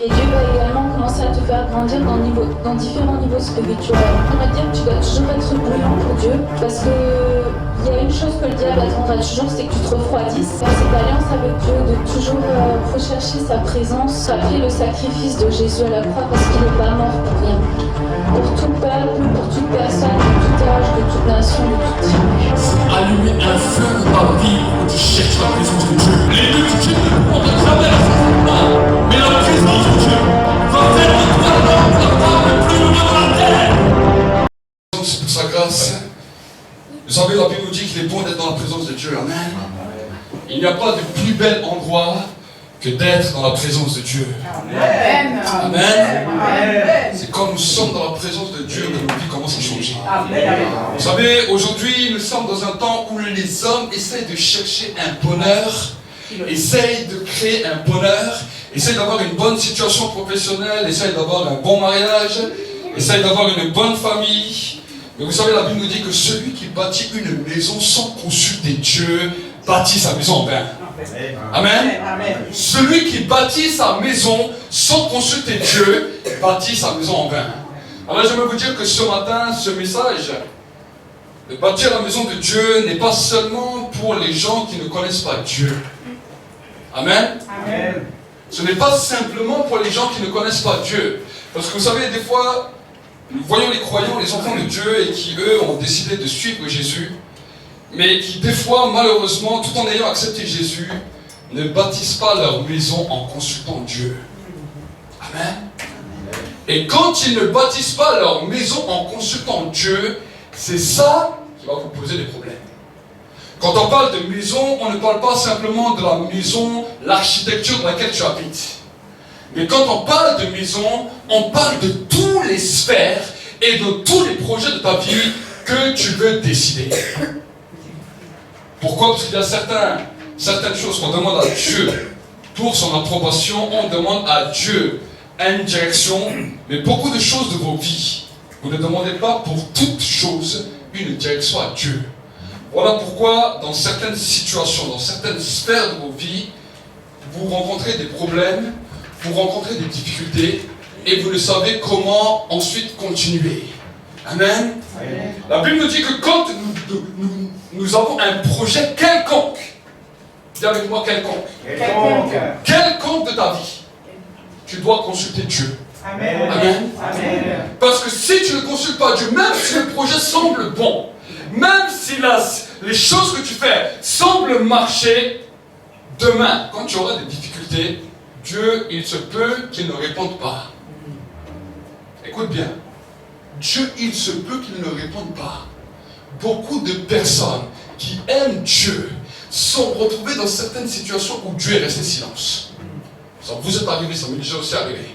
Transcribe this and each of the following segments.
Et Dieu va également commencer à te faire grandir dans différents niveaux spirituels. On va dire que tu dois toujours être bouillant pour Dieu, parce que il y a une chose que le diable attendra toujours, c'est que tu te refroidisses. Dans cette alliance avec Dieu, de toujours rechercher sa présence, rappeler le sacrifice de Jésus à la croix, parce qu'il n'est pas mort pour rien. Pour tout peuple, pour toute personne, de tout âge, de toute nation, de toute tribu. Allumer un feu dans ta vie où tu cherches la présence de Dieu. Les multitudes ne pourront te traverser, mais la présence de Dieu va faire de toi l'homme, la femme le plus heureux de la terre. C'est pour sa grâce. Vous savez, la Bible nous dit qu'il est bon d'être dans la présence de Dieu. Amen. Il n'y a pas de plus bel endroit que d'être dans la présence de Dieu. Amen. Amen. Amen. C'est quand nous sommes dans la présence de Dieu que nos vies commencent à changer. Amen. Vous savez, aujourd'hui, nous sommes dans un temps où les hommes essayent de chercher un bonheur, essayent de créer un bonheur, essayent d'avoir une bonne situation professionnelle, essayent d'avoir un bon mariage, essayent d'avoir une bonne famille. Mais vous savez, la Bible nous dit que celui qui bâtit une maison sans consulter Dieu bâtit sa maison en vain. Amen. Celui qui bâtit sa maison sans consulter Dieu bâtit sa maison en vain. Alors j'aimerais vous dire que ce matin, ce message de bâtir la maison de Dieu n'est pas seulement pour les gens qui ne connaissent pas Dieu. Amen. Amen. Ce n'est pas simplement pour les gens qui ne connaissent pas Dieu. Parce que vous savez, des fois, nous voyons les croyants, les enfants de Dieu, et qui, eux, ont décidé de suivre Jésus, mais qui, des fois, malheureusement, tout en ayant accepté Jésus, ne bâtissent pas leur maison en consultant Dieu. Amen. Et quand ils ne bâtissent pas leur maison en consultant Dieu, c'est ça qui va vous poser des problèmes. Quand on parle de maison, on ne parle pas simplement de la maison, l'architecture dans laquelle tu habites. Mais quand on parle de maison, on parle de toutes les sphères et de tous les projets de ta vie que tu veux décider. Pourquoi? Parce qu'il y a certaines choses qu'on demande à Dieu pour son approbation, on demande à Dieu une direction, mais beaucoup de choses de vos vies, vous ne demandez pas pour toutes choses une direction à Dieu. Voilà pourquoi dans certaines situations, dans certaines sphères de vos vies, vous rencontrez des problèmes, vous rencontrez des difficultés, et vous ne savez comment ensuite continuer. Amen. Amen. La Bible nous dit que quand nous avons un projet quelconque, dis avec moi quelconque, quelconque de ta vie, tu dois consulter Dieu. Amen. Amen. Amen. Parce que si tu ne consultes pas Dieu, même si le projet semble bon, même si les choses que tu fais semblent marcher, demain, quand tu auras des difficultés, Dieu, il se peut qu'il ne réponde pas. Écoute bien. Dieu, il se peut qu'il ne réponde pas. Beaucoup de personnes qui aiment Dieu sont retrouvées dans certaines situations où Dieu est resté silence. Ça vous est arrivé, ça m'est déjà aussi arrivé.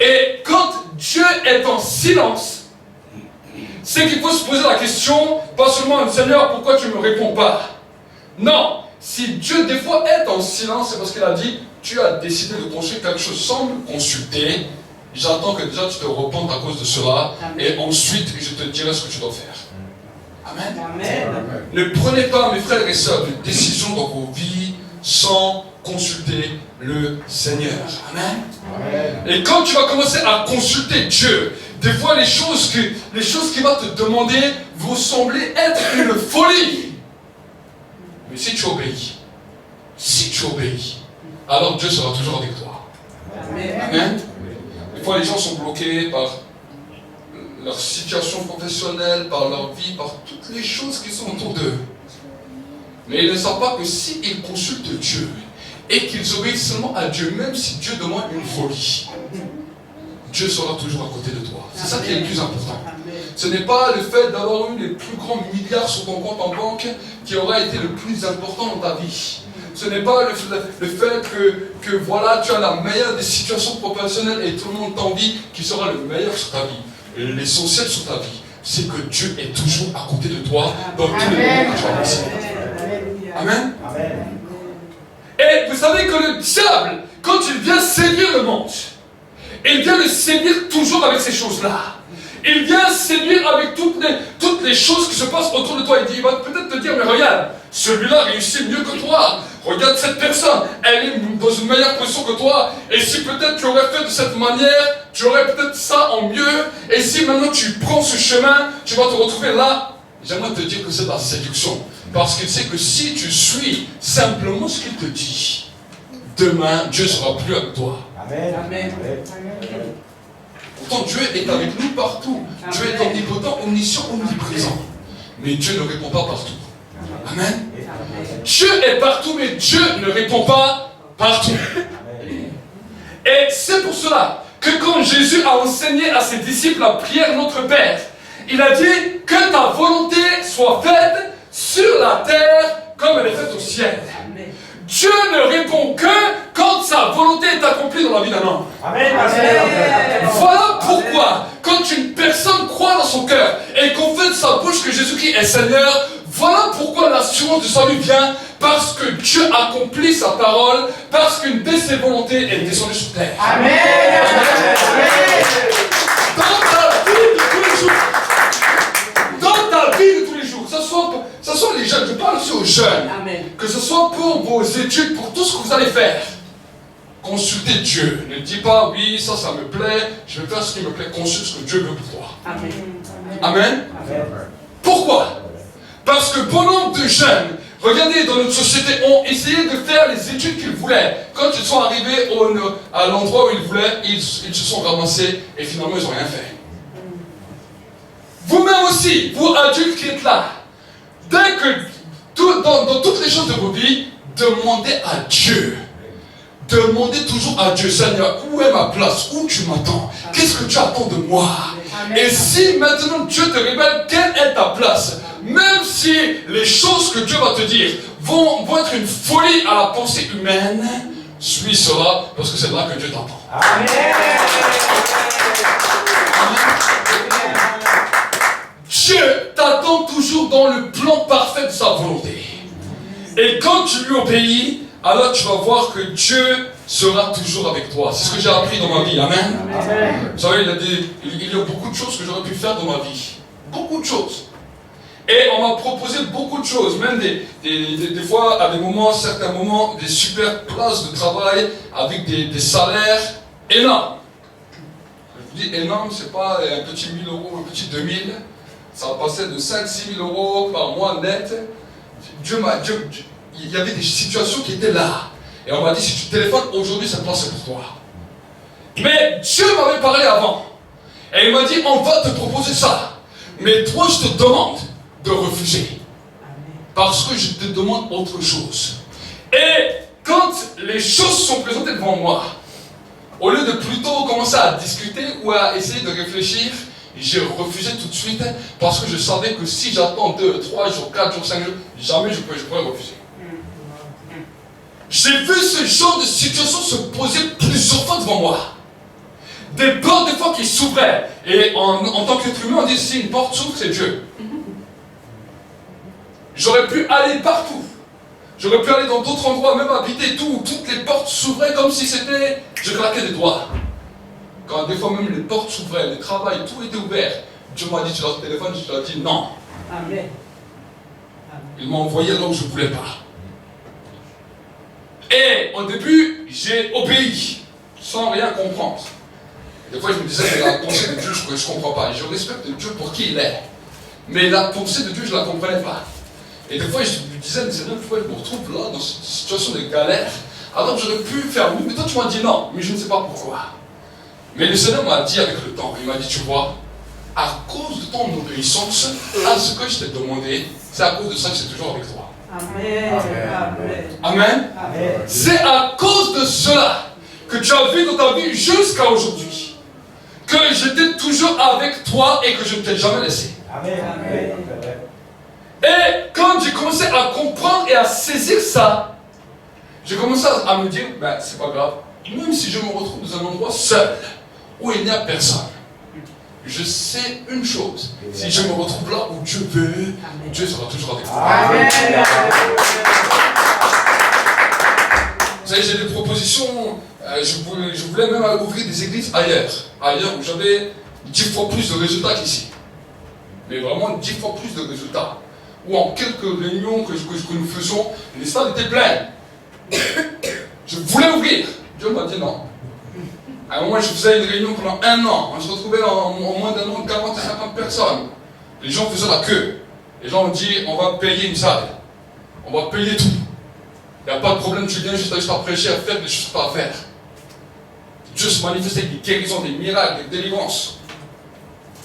Et quand Dieu est en silence, c'est qu'il faut se poser la question, pas seulement, Seigneur, pourquoi tu ne me réponds pas? Non, si Dieu des fois est en silence, c'est parce qu'il a dit, tu as décidé de construire quelque chose sans me consulter, j'attends que déjà tu te repentes à cause de cela, et ensuite je te dirai ce que tu dois faire. Amen. Amen. Ne prenez pas, mes frères et sœurs, de décisions dans vos vies sans consulter le Seigneur. Amen. Amen. Et quand tu vas commencer à consulter Dieu, des fois les choses qu'il va te demander vont sembler être une folie. Mais si tu obéis, alors Dieu sera toujours avec toi. Amen. Amen. Des fois les gens sont bloqués par leur situation professionnelle, par leur vie, par toutes les choses qui sont autour d'eux. Mais ils ne savent pas que s'ils consultent Dieu et qu'ils obéissent seulement à Dieu, même si Dieu demande une folie, Dieu sera toujours à côté de toi. C'est ça qui est le plus important. Ce n'est pas le fait d'avoir eu les plus grands milliards sur ton compte en banque qui aura été le plus important dans ta vie. Ce n'est pas le fait que voilà, tu as la meilleure des situations professionnelles et tout le monde t'envie qui sera le meilleur sur ta vie. L'essentiel sur ta vie, c'est que Dieu est toujours à côté de toi dans tous les moments que tu vas passer. Amen. Amen. Et vous savez que le diable, quand il vient séduire le monde, il vient le séduire toujours avec ces choses-là. Il vient séduire avec toutes les choses qui se passent autour de toi. Il va peut-être te dire, mais regarde, celui-là réussit mieux que toi. regarde cette personne, elle est dans une meilleure position que toi. Et si peut-être tu aurais fait de cette manière, tu aurais peut-être ça en mieux. Et si maintenant tu prends ce chemin, tu vas te retrouver là. J'aimerais te dire que c'est de la séduction. Parce qu'il sait que si tu suis simplement ce qu'il te dit, demain, Dieu ne sera plus avec toi. Amen. Amen. Pourtant, Dieu est avec nous partout. Amen. Dieu est omnipotent, omniscient, omniprésent. Mais Dieu ne répond pas partout. Amen. Amen. Dieu est partout, mais Dieu ne répond pas partout. Amen. Et c'est pour cela que quand Jésus a enseigné à ses disciples la prière Notre Père, il a dit que ta volonté soit faite sur la terre comme elle est faite au ciel. Amen. Dieu ne répond que quand sa volonté est accomplie dans la vie d'un homme. Amen. Amen. Voilà pourquoi, quand une personne croit dans son cœur et confesse de sa bouche que Jésus-Christ est Seigneur, voilà pourquoi l'assurance du salut vient, parce que Dieu accomplit sa parole, parce qu'une de ses volontés est descendue sur terre. Amen. Dans ta vie de tous les jours, dans ta vie de tous les jours, que ce soit les jeunes, je parle aussi aux jeunes, amen, que ce soit pour vos études, pour tout ce que vous allez faire, consultez Dieu. Ne dis pas, oui, ça me plaît, je vais faire ce qui me plaît, consulte ce que Dieu veut pour toi. Amen. Amen. Amen. Pourquoi? Parce que bon nombre de jeunes, regardez, dans notre société, ont essayé de faire les études qu'ils voulaient. Quand ils sont arrivés à l'endroit où ils voulaient, ils se sont ramassés et finalement ils n'ont rien fait. Vous-même aussi, vous adultes qui êtes là, dès que, dans toutes les choses de vos vies, demandez à Dieu. Demandez toujours à Dieu, Seigneur, où est ma place? Où tu m'attends? Qu'est-ce que tu attends de moi? Amen. Et si maintenant Dieu te révèle quelle est ta place, même si les choses que Dieu va te dire vont être une folie à la pensée humaine, suis cela, parce que c'est là que Dieu t'entend. Amen. Dieu t'attend toujours dans le plan parfait de sa volonté. Et quand tu lui obéis, alors tu vas voir que Dieu sera toujours avec toi. C'est ce que j'ai appris dans ma vie. Amen. Amen. Vous savez, il y a beaucoup de choses que j'aurais pu faire dans ma vie. Beaucoup de choses. Et on m'a proposé beaucoup de choses. Même des fois, à certains moments, des super places de travail avec des salaires énormes. Je vous dis énorme, c'est pas un petit 1000 euros, un petit 2000. Ça passait de 5-6 000 euros par mois net. Il y avait des situations qui étaient là. Et on m'a dit, si tu téléphones aujourd'hui, cette place c'est pour toi. Mais Dieu m'avait parlé avant. Et il m'a dit, on va te proposer ça. Mais toi, je te demande de refuser. Parce que je te demande autre chose. Et quand les choses sont présentées devant moi, au lieu de plutôt commencer à discuter ou à essayer de réfléchir, j'ai refusé tout de suite parce que je savais que si j'attends 2, 3 jours, 4 jours, 5 jours, jamais je pourrais refuser. J'ai vu ce genre de situation se poser plusieurs fois devant moi. Des portes des fois qui s'ouvraient. Et en tant qu'être humain, on dit si une porte s'ouvre, c'est Dieu. J'aurais pu aller partout. J'aurais pu aller dans d'autres endroits, même habiter tout. Toutes les portes s'ouvraient comme si c'était... Je claquais des doigts. Quand des fois même les portes s'ouvraient, le travail, tout était ouvert. Dieu m'a dit, tu leur téléphones, je leur dis non. Amen. Il m'a envoyé là où je ne voulais pas. Et au début, j'ai obéi, sans rien comprendre. Des fois, je me disais, mais la pensée de Dieu, je ne comprends pas. Et je respecte Dieu pour qui il est. Mais la pensée de Dieu, je ne la comprenais pas. Et des fois, je me disais, mais Seigneur, pourquoi je me retrouve là, dans cette situation de galère, alors que j'aurais pu faire mieux. Mais toi, tu m'as dit non, mais je ne sais pas pourquoi. Mais le Seigneur m'a dit avec le temps, il m'a dit, tu vois, à cause de ton obéissance à ce que je t'ai demandé, c'est à cause de ça que c'est toujours avec toi. Amen. Amen. Amen. Amen. C'est à cause de cela que tu as vu dans ta vie jusqu'à aujourd'hui que j'étais toujours avec toi et que je ne t'ai jamais laissé. Amen. Amen. Et quand j'ai commencé à comprendre et à saisir ça, j'ai commencé à me dire, ben c'est pas grave, même si je me retrouve dans un endroit seul, où il n'y a personne, je sais une chose, si je me retrouve là où Dieu veut, amen, Dieu sera toujours avec moi. Amen. Vous savez, j'ai des propositions, je voulais même ouvrir des églises ailleurs où j'avais 10 fois plus de résultats qu'ici. Mais vraiment 10 fois plus de résultats. Où en quelques réunions que nous faisions, les stades étaient pleins. Je voulais ouvrir. Dieu m'a dit non. À un moment, je faisais une réunion pendant 1 an. On se retrouvait en moins d'1 an, 40 à 50 personnes. Les gens faisaient la queue. Les gens ont dit, on va payer une salle. On va payer tout. Il n'y a pas de problème, tu viens juste à prêcher, à faire des choses pas à faire. Dieu se manifestait avec des guérisons, des miracles, des délivrances.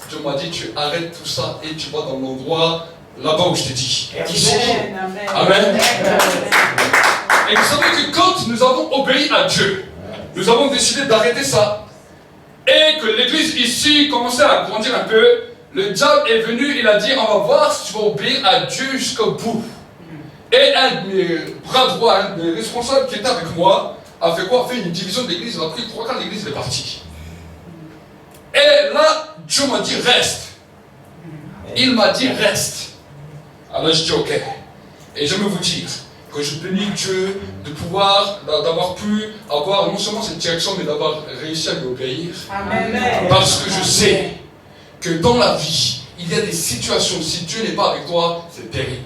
Dieu m'a dit, tu arrêtes tout ça et tu vas dans l'endroit là-bas où je t'ai dit. Amen. Amen. Et vous savez que quand nous avons obéi à Dieu, nous avons décidé d'arrêter ça, et que l'église ici commençait à grandir un peu, le diable est venu, il a dit, on va voir si tu vas obéir à Dieu jusqu'au bout. Et un de mes bras droits, un de mes responsables qui était avec moi, a fait quoi? A fait une division de l'église, il a pris 3 quarts de l'église, il est parti. Et là, Dieu m'a dit, reste. Il m'a dit, reste. Alors je dis, ok. Et j'aime vous dire que je bénis Dieu de pouvoir, d'avoir pu avoir non seulement cette direction, mais d'avoir réussi à lui obéir. Amen. Parce que je sais que dans la vie, il y a des situations, si Dieu n'est pas avec toi, c'est terrible.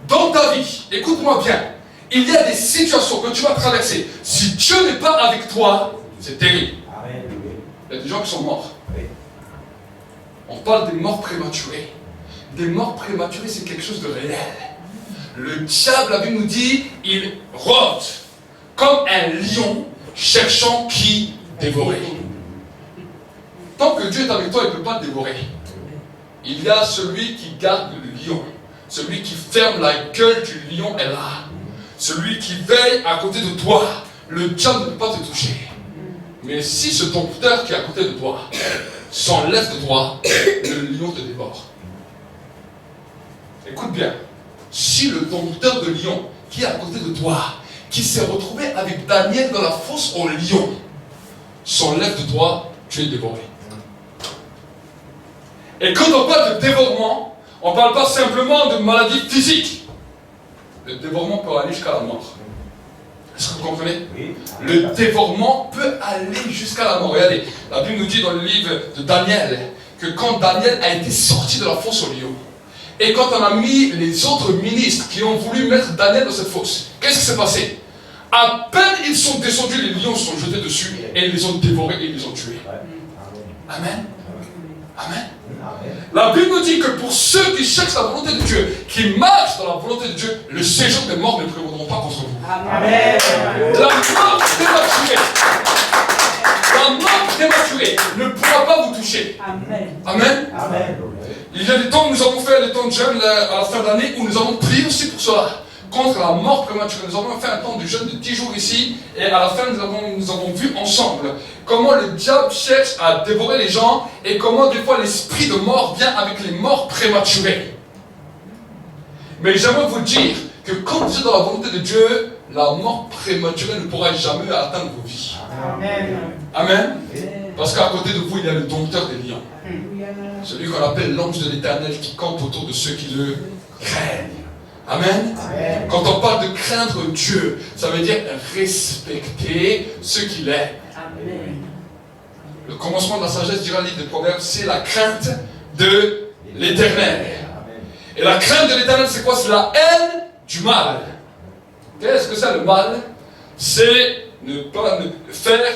Dans ta vie, écoute-moi bien, il y a des situations que tu vas traverser. Si Dieu n'est pas avec toi, c'est terrible. Il y a des gens qui sont morts. On parle des morts prématurées. Des morts prématurées, c'est quelque chose de réel. Le diable, la Bible nous dit, il rôde comme un lion cherchant qui dévorer. Tant que Dieu est avec toi, il ne peut pas te dévorer. Il y a celui qui garde le lion. Celui qui ferme la gueule du lion est là. Celui qui veille à côté de toi. Le diable ne peut pas te toucher. Mais si ce dompteur qui est à côté de toi s'enlève de toi, le lion te dévore. Écoute bien. Si le dompteur de lion qui est à côté de toi, qui s'est retrouvé avec Daniel dans la fosse au lion, s'enlève de toi, tu es dévoré. Et quand on parle de dévorement, on ne parle pas simplement de maladie physique. Le dévorement peut aller jusqu'à la mort. Est-ce que vous comprenez? Oui. Le dévorement peut aller jusqu'à la mort. Regardez, la Bible nous dit dans le livre de Daniel que quand Daniel a été sorti de la fosse au lion, et quand on a mis les autres ministres qui ont voulu mettre Daniel dans cette fosse, qu'est-ce qui s'est passé? À peine ils sont descendus, les lions sont jetés dessus et ils les ont dévorés et ils les ont tués. Amen. Amen. La Bible nous dit que pour ceux qui cherchent la volonté de Dieu, qui marchent dans la volonté de Dieu, le séjour des morts ne prévaudront pas contre vous. Amen. La mort dématurée, la mort dématurée ne pourra pas vous toucher. Amen. Amen. Amen. Il y a des temps où nous avons fait les temps de jeûne à la fin d'année où nous avons prié aussi pour cela, contre la mort prématurée. Nous avons fait un temps de jeûne de 10 jours ici et à la fin nous avons vu ensemble comment le diable cherche à dévorer les gens et comment des fois l'esprit de mort vient avec les morts prématurées. Mais j'aimerais vous dire que quand vous êtes dans la volonté de Dieu, la mort prématurée ne pourra jamais atteindre vos vies. Amen. Amen. Parce qu'à côté de vous, il y a le dompteur des lions. Celui qu'on appelle l'ange de l'Éternel qui campe autour de ceux qui le craignent. Amen. Amen. Quand on parle de craindre Dieu, ça veut dire respecter ce qu'il est. Amen. Le commencement de la sagesse, dira le livre des Proverbes, c'est la crainte de l'Éternel. Et la crainte de l'Éternel, c'est quoi? C'est la haine du mal. Qu'est-ce que c'est le mal? C'est ne pas faire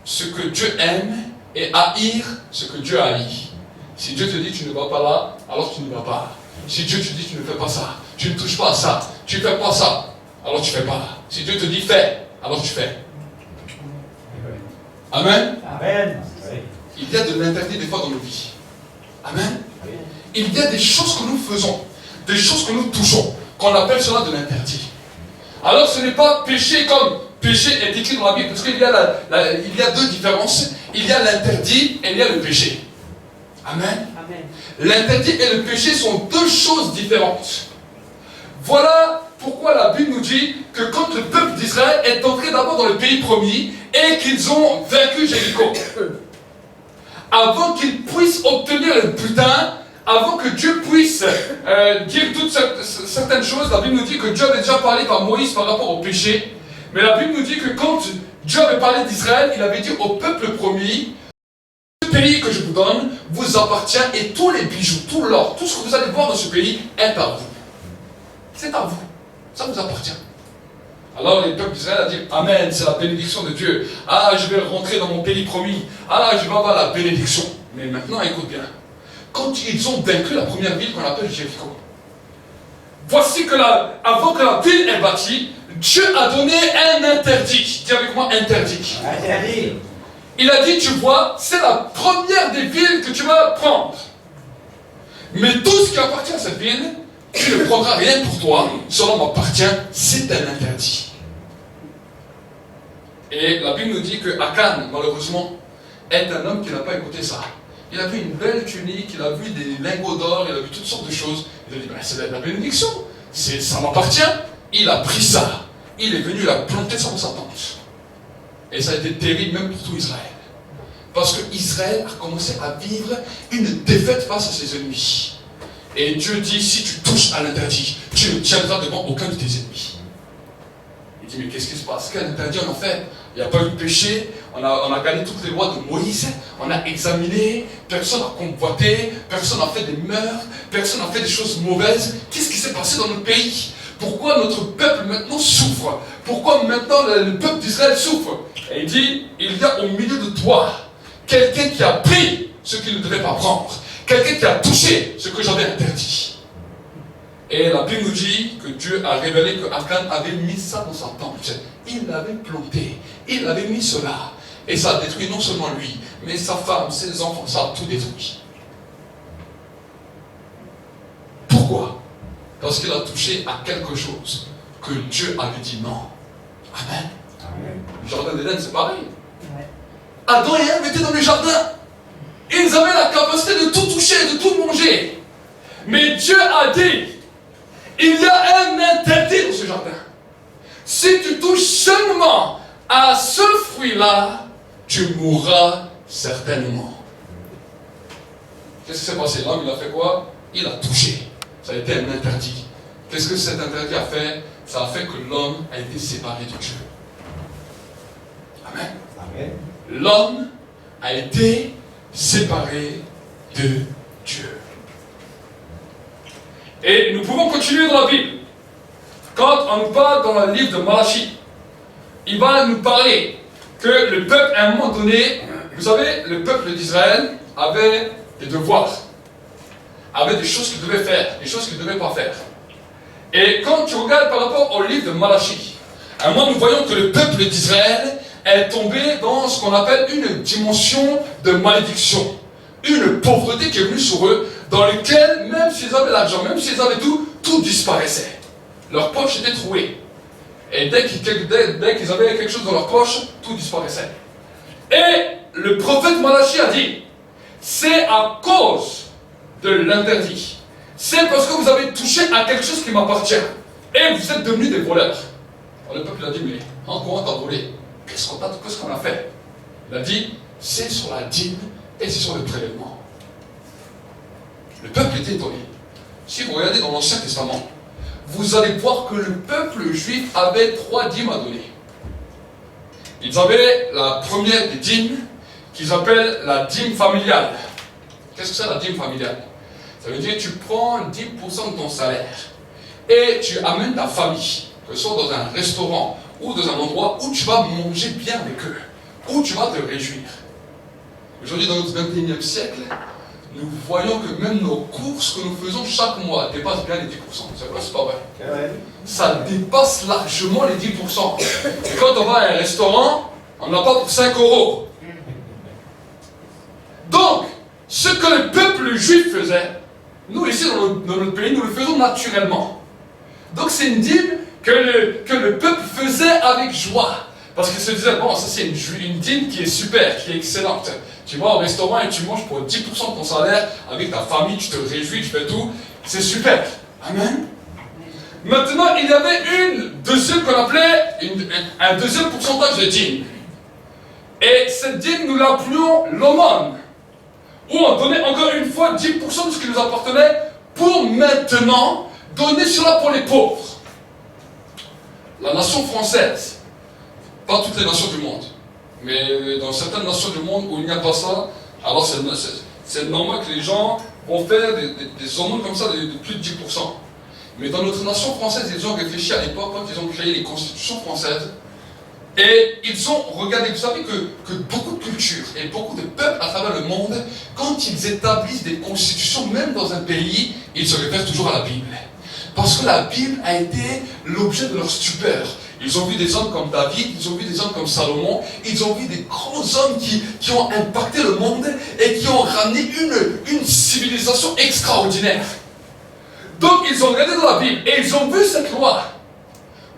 ce que Dieu aime et haïr ce que Dieu haït. Si Dieu te dit tu ne vas pas là, alors tu ne vas pas. Si Dieu te dit tu ne fais pas ça, tu ne touches pas à ça, tu ne fais pas ça, alors tu ne fais pas. Si Dieu te dit fais, alors tu fais. Amen. Amen. Il y a de l'interdit des fois dans nos vies. Amen. Il y a des choses que nous faisons, des choses que nous touchons, qu'on appelle cela de l'interdit. Alors ce n'est pas péché comme péché est écrit dans la Bible, parce qu'il y a, il y a deux différences. Il y a l'interdit et il y a le péché. Amen. Amen. L'interdit et le péché sont deux choses différentes. Voilà pourquoi la Bible nous dit que quand le peuple d'Israël est entré d'abord dans le pays promis et qu'ils ont vaincu Jéricho, avant qu'ils puissent obtenir le butin, avant que Dieu puisse dire toutes certaines choses, la Bible nous dit que Dieu avait déjà parlé par Moïse par rapport au péché. Mais la Bible nous dit que quand Dieu avait parlé d'Israël, il avait dit au peuple promis, ce pays que je vous donne vous appartient et tous les bijoux, tout l'or, tout ce que vous allez voir dans ce pays est à vous. C'est à vous. ça vous appartient. Alors les peuples d'Israël a dit, Amen, c'est la bénédiction de Dieu. Ah, je vais rentrer dans mon pays promis. Ah, je vais avoir la bénédiction. Mais maintenant, écoute bien. Quand ils ont vaincu la première ville qu'on appelle Jéricho, voici que avant que la ville est bâtie, Dieu a donné un interdit. Dis avec moi, interdit. Interdit. Il a dit, tu vois, c'est la première des villes que tu vas prendre. Mais tout ce qui appartient à cette ville, tu ne prendras rien pour toi, cela m'appartient, c'est un interdit. Et la Bible nous dit que Akan, malheureusement, est un homme qui n'a pas écouté ça. Il a vu une belle tunique, il a vu des lingots d'or, il a vu toutes sortes de choses. Il a dit, ben, c'est la bénédiction, ça m'appartient. Il a pris ça, il est venu la planter sur sa tente. Et ça a été terrible même pour tout Israël. Parce que Israël a commencé à vivre une défaite face à ses ennemis. Et Dieu dit, si tu touches à l'interdit, tu ne tiendras devant aucun de tes ennemis. Il dit, mais qu'est-ce qui se passe? Quel interdit on a fait? Il n'y a pas eu de péché, on a gardé toutes les lois de Moïse, on a examiné, personne n'a convoité, personne n'a fait des meurtres, personne n'a fait des choses mauvaises. Qu'est-ce qui s'est passé dans notre pays? Pourquoi notre peuple maintenant souffre? Pourquoi maintenant le peuple d'Israël souffre? Et il dit, il y a au milieu de toi quelqu'un qui a pris ce qu'il ne devait pas prendre. Quelqu'un qui a touché ce que j'avais interdit. Et la Bible nous dit que Dieu a révélé que Akan avait mis ça dans sa tente. Il l'avait planté. Il avait mis cela. Et ça a détruit non seulement lui, mais sa femme, ses enfants, ça a tout détruit. Pourquoi? Parce qu'il a touché à quelque chose que Dieu avait dit non. Amen. Amen. Le jardin d'Éden, c'est pareil. Ouais. Adam et Ève étaient dans le jardin. Ils avaient la capacité de tout toucher, de tout manger. Mais Dieu a dit, il y a un interdit dans ce jardin. Si tu touches seulement à ce fruit-là, tu mourras certainement. Qu'est-ce qui s'est passé? L'homme, il a fait quoi? Il a touché. Ça a été un interdit. Qu'est-ce que cet interdit a fait? Ça a fait que l'homme a été séparé de Dieu. Amen. Amen. L'homme a été séparé de Dieu. Et nous pouvons continuer dans la Bible. Quand on parle dans le livre de Malachie, il va nous parler que le peuple, à un moment donné, vous savez, le peuple d'Israël avait des devoirs, avait des choses qu'il devait faire, des choses qu'il ne devait pas faire. Et quand tu regardes par rapport au livre de Malachie, à un moment nous voyons que le peuple d'Israël est tombé dans ce qu'on appelle une dimension de malédiction, une pauvreté qui est venue sur eux, dans laquelle, même s'ils avaient l'argent, même s'ils avaient tout disparaissait. Leur poche était trouée. Et dès qu'ils avaient quelque chose dans leur poche, tout disparaissait. Et le prophète Malachie a dit, c'est à cause de l'interdit. C'est parce que vous avez touché à quelque chose qui m'appartient. Et vous êtes devenus des voleurs. Alors le peuple a dit, mais encore on t'a volé. Qu'est-ce qu'on a fait? Il a dit, c'est sur la dîme et c'est sur le prélèvement. Le peuple était étonné. Si vous regardez dans l'Ancien Testament, vous allez voir que le peuple juif avait 3 dîmes à donner. Ils avaient la première des dîmes qu'ils appellent la dîme familiale. Qu'est-ce que c'est la dîme familiale? Ça veut dire que tu prends 10% de ton salaire et tu amènes ta famille, que ce soit dans un restaurant ou dans un endroit où tu vas manger bien avec eux, où tu vas te réjouir. Aujourd'hui, dans notre 21e siècle, nous voyons que même nos courses que nous faisons chaque mois dépassent bien les 10%. C'est vrai, c'est pas vrai? Ça dépasse largement les 10%. Et quand on va à un restaurant, on n'a pas pour 5 €. Donc, ce que le peuple juif faisait, nous ici dans notre pays, nous le faisons naturellement. Donc c'est une dîme que le peuple faisait avec joie. Parce qu'il se disait, bon, ça c'est une dîme qui est super, qui est excellente. Tu vas au restaurant et tu manges pour 10% de ton salaire, avec ta famille, tu te réjouis, tu fais tout. C'est super. Amen. Maintenant, il y avait une deuxième qu'on appelait un deuxième pourcentage de dîme. Et cette dîme, nous l'appelions l'aumône. Où on donnait encore une fois 10% de ce qui nous appartenait pour maintenant donner cela pour les pauvres. La nation française, pas toutes les nations du monde, mais dans certaines nations du monde où il n'y a pas ça, alors c'est normal que les gens vont faire des aumônes comme ça de plus de 10%. Mais dans notre nation française, ils ont réfléchi à l'époque quand ils ont créé les constitutions françaises. Et ils ont regardé, vous savez que beaucoup de cultures et beaucoup de peuples à travers le monde, quand ils établissent des constitutions, même dans un pays, ils se réfèrent toujours à la Bible. Parce que la Bible a été l'objet de leur stupeur. Ils ont vu des hommes comme David, ils ont vu des hommes comme Salomon, ils ont vu des grands hommes qui ont impacté le monde et qui ont ramené une civilisation extraordinaire. Donc ils ont regardé dans la Bible et ils ont vu cette loi.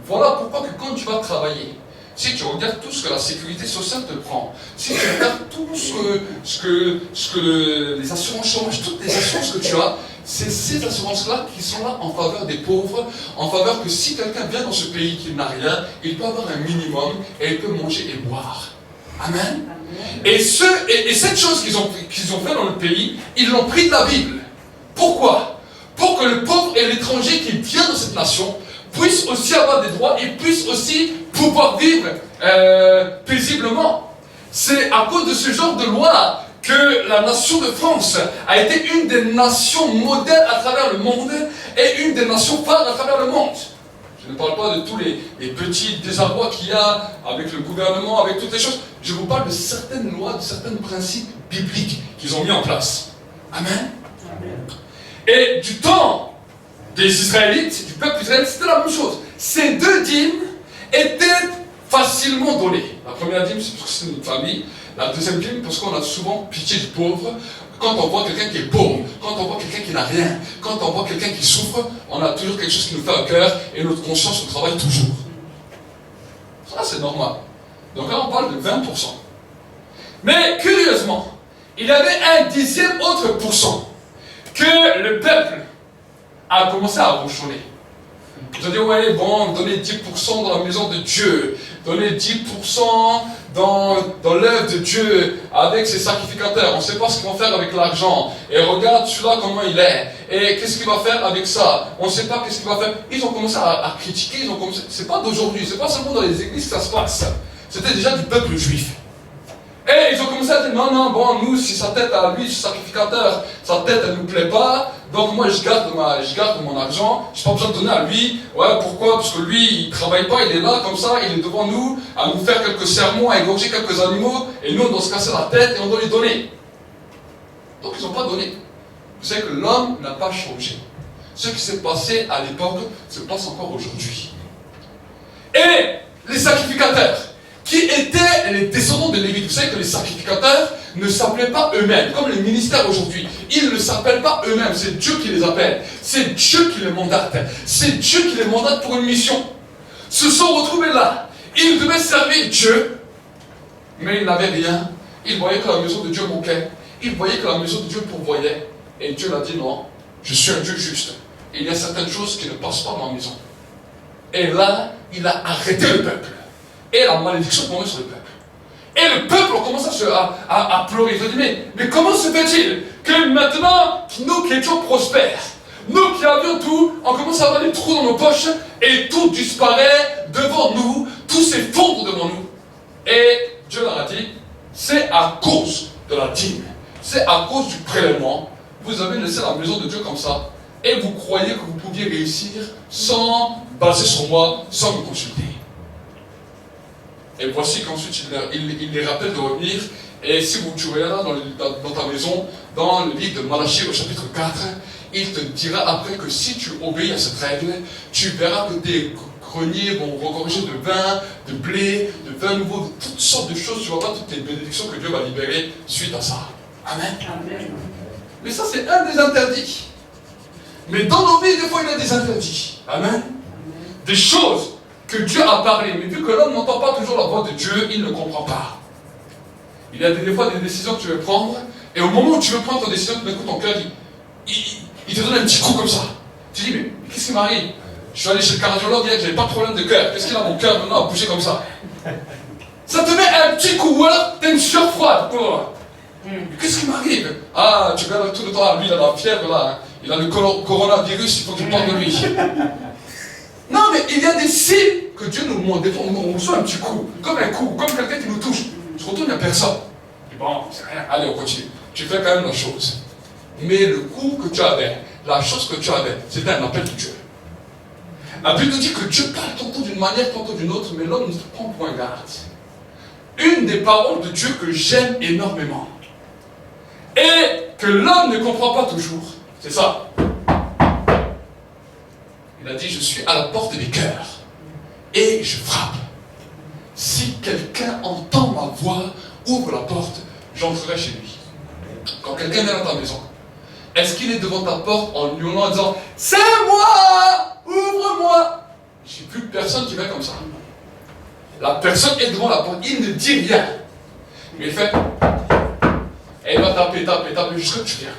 Voilà pourquoi que quand tu vas travailler, si tu regardes tout ce que la sécurité sociale te prend, si tu regardes tout ce que les assurances chômage, toutes les assurances que tu as, c'est ces assurances-là qui sont là en faveur des pauvres, en faveur que si quelqu'un vient dans ce pays qui n'a rien, il peut avoir un minimum et il peut manger et boire. Amen. Et cette chose qu'ils ont fait dans le pays, ils l'ont pris de la Bible. Pourquoi? Pour que le pauvre et l'étranger qui vient dans cette nation puissent aussi avoir des droits et puissent aussi pouvoir vivre paisiblement. C'est à cause de ce genre de loi que la nation de France a été une des nations modèles à travers le monde et une des nations phares à travers le monde. Je ne parle pas de tous les petits désarrois qu'il y a avec le gouvernement, avec toutes les choses. Je vous parle de certaines lois, de certains principes bibliques qu'ils ont mis en place. Amen. Et du temps des Israélites, du peuple israélite, c'était la même chose. Ces deux dîmes étaient facilement données. La première dîme, c'est parce que c'est notre famille. La deuxième dîme, parce qu'on a souvent pitié du pauvre. Quand on voit quelqu'un qui est pauvre, quand on voit quelqu'un qui n'a rien, quand on voit quelqu'un qui souffre, on a toujours quelque chose qui nous fait au cœur et notre conscience nous travaille toujours. Ça, c'est normal. Donc là, on parle de 20%. Mais curieusement, il y avait un 10e autre pourcent que le peuple a commencé à ronchonner. Ils ont dit, ouais, bon, donnez 10% dans la maison de Dieu, donnez 10% dans l'œuvre de Dieu avec ses sacrificateurs. On ne sait pas ce qu'ils vont faire avec l'argent. Et regarde celui-là comment il est. Et qu'est-ce qu'il va faire avec ça? On ne sait pas qu'est-ce qu'il va faire. Ils ont commencé à critiquer, c'est pas d'aujourd'hui, c'est pas seulement dans les églises que ça se passe. C'était déjà du peuple juif. Et ils ont commencé à dire, non, bon, nous, si sa tête à lui, ce sacrificateur, sa tête, elle ne nous plaît pas, donc moi, je garde mon argent, je n'ai pas besoin de donner à lui. Ouais, pourquoi? Parce que lui, il ne travaille pas, il est là, comme ça, il est devant nous, à nous faire quelques sermons, à égorger quelques animaux, et nous, on doit se casser la tête et on doit lui donner. Donc, ils n'ont pas donné. Vous savez que l'homme n'a pas changé. Ce qui s'est passé à l'époque se passe encore aujourd'hui. Et les sacrificateurs, qui étaient les descendants de Lévi. Vous savez que les sacrificateurs ne s'appelaient pas eux-mêmes, comme les ministères aujourd'hui. Ils ne s'appellent pas eux-mêmes, c'est Dieu qui les appelle. C'est Dieu qui les mandate. C'est Dieu qui les mandate pour une mission. Se sont retrouvés là. Ils devaient servir Dieu, mais ils n'avaient rien. Ils voyaient que la maison de Dieu manquait. Ils voyaient que la maison de Dieu pourvoyait. Et Dieu leur dit non, je suis un Dieu juste. Et il y a certaines choses qui ne passent pas dans ma maison. Et là, il a arrêté le peuple. Et la malédiction tombait sur le peuple. Et le peuple commence à pleurer. Il dit, mais comment se fait-il que maintenant, nous qui étions prospères, nous qui avions tout, on commence à avoir des trous dans nos poches et tout disparaît devant nous, tout s'effondre devant nous. Et Dieu leur a dit, c'est à cause de la dîme, c'est à cause du prélèvement. Vous avez laissé la maison de Dieu comme ça et vous croyez que vous pouviez réussir sans baser sur moi, sans me consulter. Et voici qu'ensuite il les rappelle de revenir. Et si tu regardes dans ta maison, dans le livre de Malachie au chapitre 4, il te dira après que si tu obéis à cette règle, tu verras que tes greniers vont regorger de vin, de blé, de vin nouveau, de toutes sortes de choses. Tu vas voir toutes les bénédictions que Dieu va libérer suite à ça. Amen. Amen. Mais ça, c'est un des interdits. Mais dans nos vies, des fois, il y a des interdits. Amen. Des choses que Dieu a parlé, mais vu que l'homme n'entend pas toujours la voix de Dieu, il ne comprend pas. Il y a des fois des décisions que tu veux prendre, et au moment où tu veux prendre ta décision, tout d'un coup ton cœur, il te donne un petit coup comme ça. Tu dis, mais qu'est-ce qui m'arrive? Je suis allé chez le cardiologue hier, j'avais pas de problème de cœur. Qu'est-ce qu'il a mon cœur maintenant à bouger comme ça? Ça te met un petit coup, ou alors t'as une sueur froide. Qu'est-ce qui m'arrive? Ah, tu regardes tout le temps, lui il a la fièvre là, hein. Il a le coronavirus, il faut que tu parles de lui. Non, mais il y a des signes que Dieu nous montre. Des fois, on reçoit un petit coup, comme quelqu'un qui nous touche. Tu retournes, il n'y a personne. Et bon, c'est rien, allez, on continue. Tu fais quand même la chose. Mais le coup que tu avais, la chose que tu avais, c'était un appel de Dieu. La Bible nous dit que Dieu parle tantôt d'une manière, tantôt d'une autre, mais l'homme ne se prend point garde. Une des paroles de Dieu que j'aime énormément, et que l'homme ne comprend pas toujours, c'est ça. Il a dit, je suis à la porte des cœurs, et je frappe. Si quelqu'un entend ma voix, ouvre la porte, j'entrerai chez lui. Quand quelqu'un vient dans ta maison, est-ce qu'il est devant ta porte en hurlant, en disant, c'est moi, ouvre-moi? J'ai vu personne qui vient comme ça. La personne est devant la porte, il ne dit rien. Mais il fait, et il va taper jusqu'à ce que tu viens.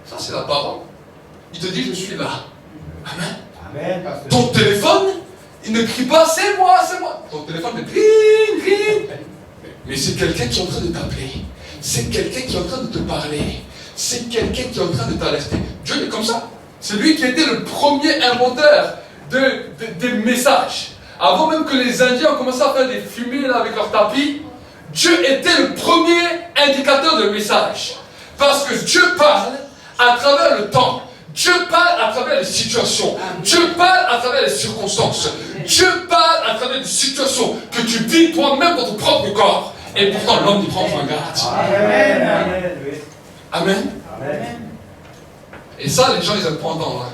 Ça, c'est la parole. Il te dit, je suis là. Amen. Amen, pasteur. Ton téléphone, il ne crie pas, c'est moi, c'est moi. Ton téléphone ne crie. Mais c'est quelqu'un qui est en train de t'appeler. C'est quelqu'un qui est en train de te parler. C'est quelqu'un qui est en train de t'alerter. Dieu est comme ça. C'est lui qui était le premier inventeur des messages. Avant même que les Indiens ont commencé à faire des fumées là, avec leurs tapis, Dieu était le premier indicateur de message. Parce que Dieu parle à travers le temps. Dieu parle à travers les situations. Dieu parle à travers les circonstances. Dieu parle à travers des situations que tu vis toi-même dans ton propre corps. Et pourtant l'homme n'y prend point garde. Amen. Amen. Amen. Amen. Et ça, les gens, ils n'aiment pas entendre.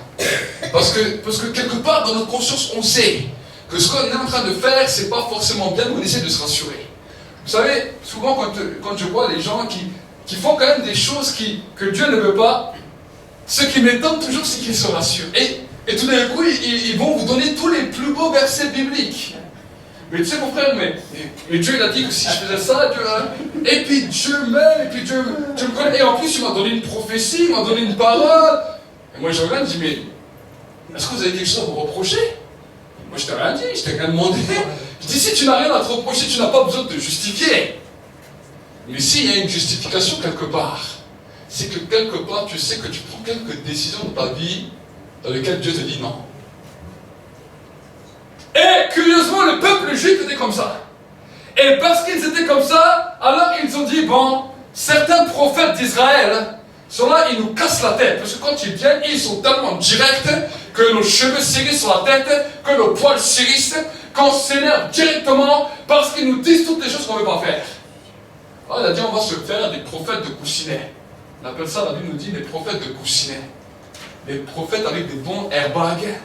Parce que quelque part, dans notre conscience, on sait que ce qu'on est en train de faire, c'est pas forcément bien, mais on essaie de se rassurer. Vous savez, souvent, quand je vois les gens qui font quand même des choses que Dieu ne veut pas, ce qui m'étonne toujours, c'est qu'ils se rassurent. Et tout d'un coup, ils vont vous donner tous les plus beaux versets bibliques. Mais tu sais, mon frère, mais Dieu, il a dit que si je faisais ça, Dieu, et puis Dieu m'aime, et puis Dieu me connaît. Et en plus, il m'a donné une prophétie, il m'a donné une parole. Et moi, je regarde, je dis, mais est-ce que vous avez quelque chose à vous reprocher? Moi, je t'ai rien dit, je t'ai rien demandé. Je dis, si tu n'as rien à te reprocher, tu n'as pas besoin de te justifier. Mais s'il y a une justification quelque part, c'est que quelque part, tu sais que tu prends quelques décisions de ta vie dans lesquelles Dieu te dit non. Et curieusement, le peuple juif était comme ça. Et parce qu'ils étaient comme ça, alors ils ont dit, bon, certains prophètes d'Israël sont là, ils nous cassent la tête. Parce que quand ils viennent, ils sont tellement directs que nos cheveux s'irrissent sur la tête, que nos poils s'irrissent, qu'on s'énerve directement parce qu'ils nous disent toutes les choses qu'on ne veut pas faire. Alors il a dit, on va se faire des prophètes de coussinets. On appelle ça, la Bible nous dit, des prophètes de coussinets. Des prophètes avec des bons airbags,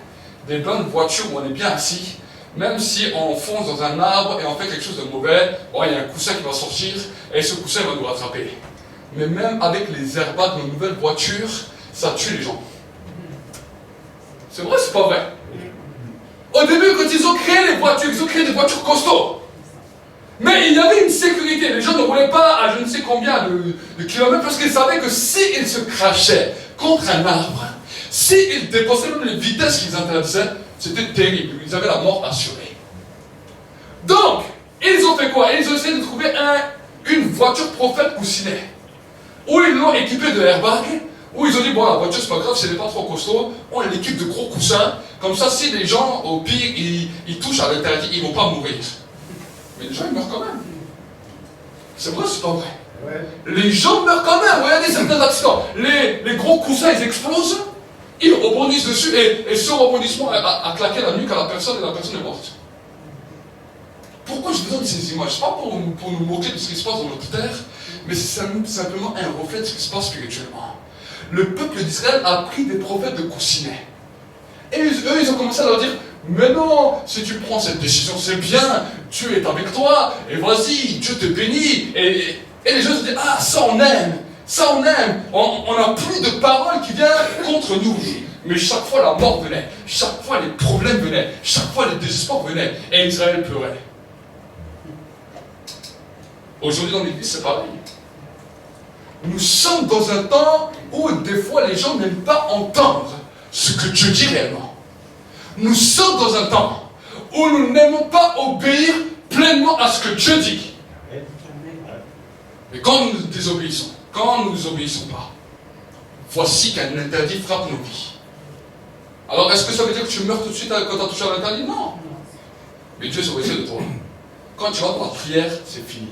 des bonnes voitures où on est bien assis. Même si on fonce dans un arbre et on fait quelque chose de mauvais, oh, il y a un coussin qui va sortir et ce coussin va nous rattraper. Mais même avec les airbags de nos nouvelles voitures, ça tue les gens. C'est vrai, c'est pas vrai? Au début, quand ils ont créé les voitures, ils ont créé des voitures costauds. Mais il y avait une sécurité. Les gens ne roulaient pas à je ne sais combien de kilomètres parce qu'ils savaient que s'ils se crachaient contre un arbre, s'ils dépassaient même les vitesses qu'ils interdisaient, c'était terrible. Ils avaient la mort assurée. Donc, ils ont fait quoi? Ils ont essayé de trouver une voiture prophète coussinet. Où ils l'ont équipée de airbag. Où ils ont dit, bon, la voiture, c'est pas grave, si elle n'est pas trop costaud, on l'équipe de gros coussins. Comme ça, si les gens, au pire, ils touchent à l'interdit, ils ne vont pas mourir. Mais les gens, ils meurent quand même. C'est vrai, c'est pas vrai. Ouais. Les gens meurent quand même. Regardez certains accidents. Les gros coussins, ils explosent. Ils rebondissent dessus et ce rebondissement a claqué la nuque à la personne et la personne est morte. Pourquoi je vous donne ces images? Pas pour nous moquer de ce qui se passe dans notre terre, mais c'est simplement un reflet de ce qui se passe spirituellement. Le peuple d'Israël a pris des prophètes de coussinets. Et eux, ils ont commencé à leur dire, mais non, si tu prends cette décision, c'est bien, Dieu est avec toi, et vas-y, Dieu te bénit. Et les gens se disent, ah, ça on aime. Ça on aime, on n'a plus de paroles qui viennent contre nous. Mais chaque fois la mort venait, chaque fois les problèmes venaient, chaque fois les désespoirs venaient, et Israël pleurait. Aujourd'hui dans l'église c'est pareil. Nous sommes dans un temps où des fois les gens n'aiment pas entendre ce que Dieu dit réellement. Nous sommes dans un temps où nous n'aimons pas obéir pleinement à ce que Dieu dit. Mais quand nous désobéissons, quand nous ne obéissons pas, voici qu'un interdit frappe nos vies. Alors est-ce que ça veut dire que tu meurs tout de suite quand tu as touché à l'interdit? Non. Mais Dieu s'est occupé de toi. Quand tu vas dans la prière, c'est fini.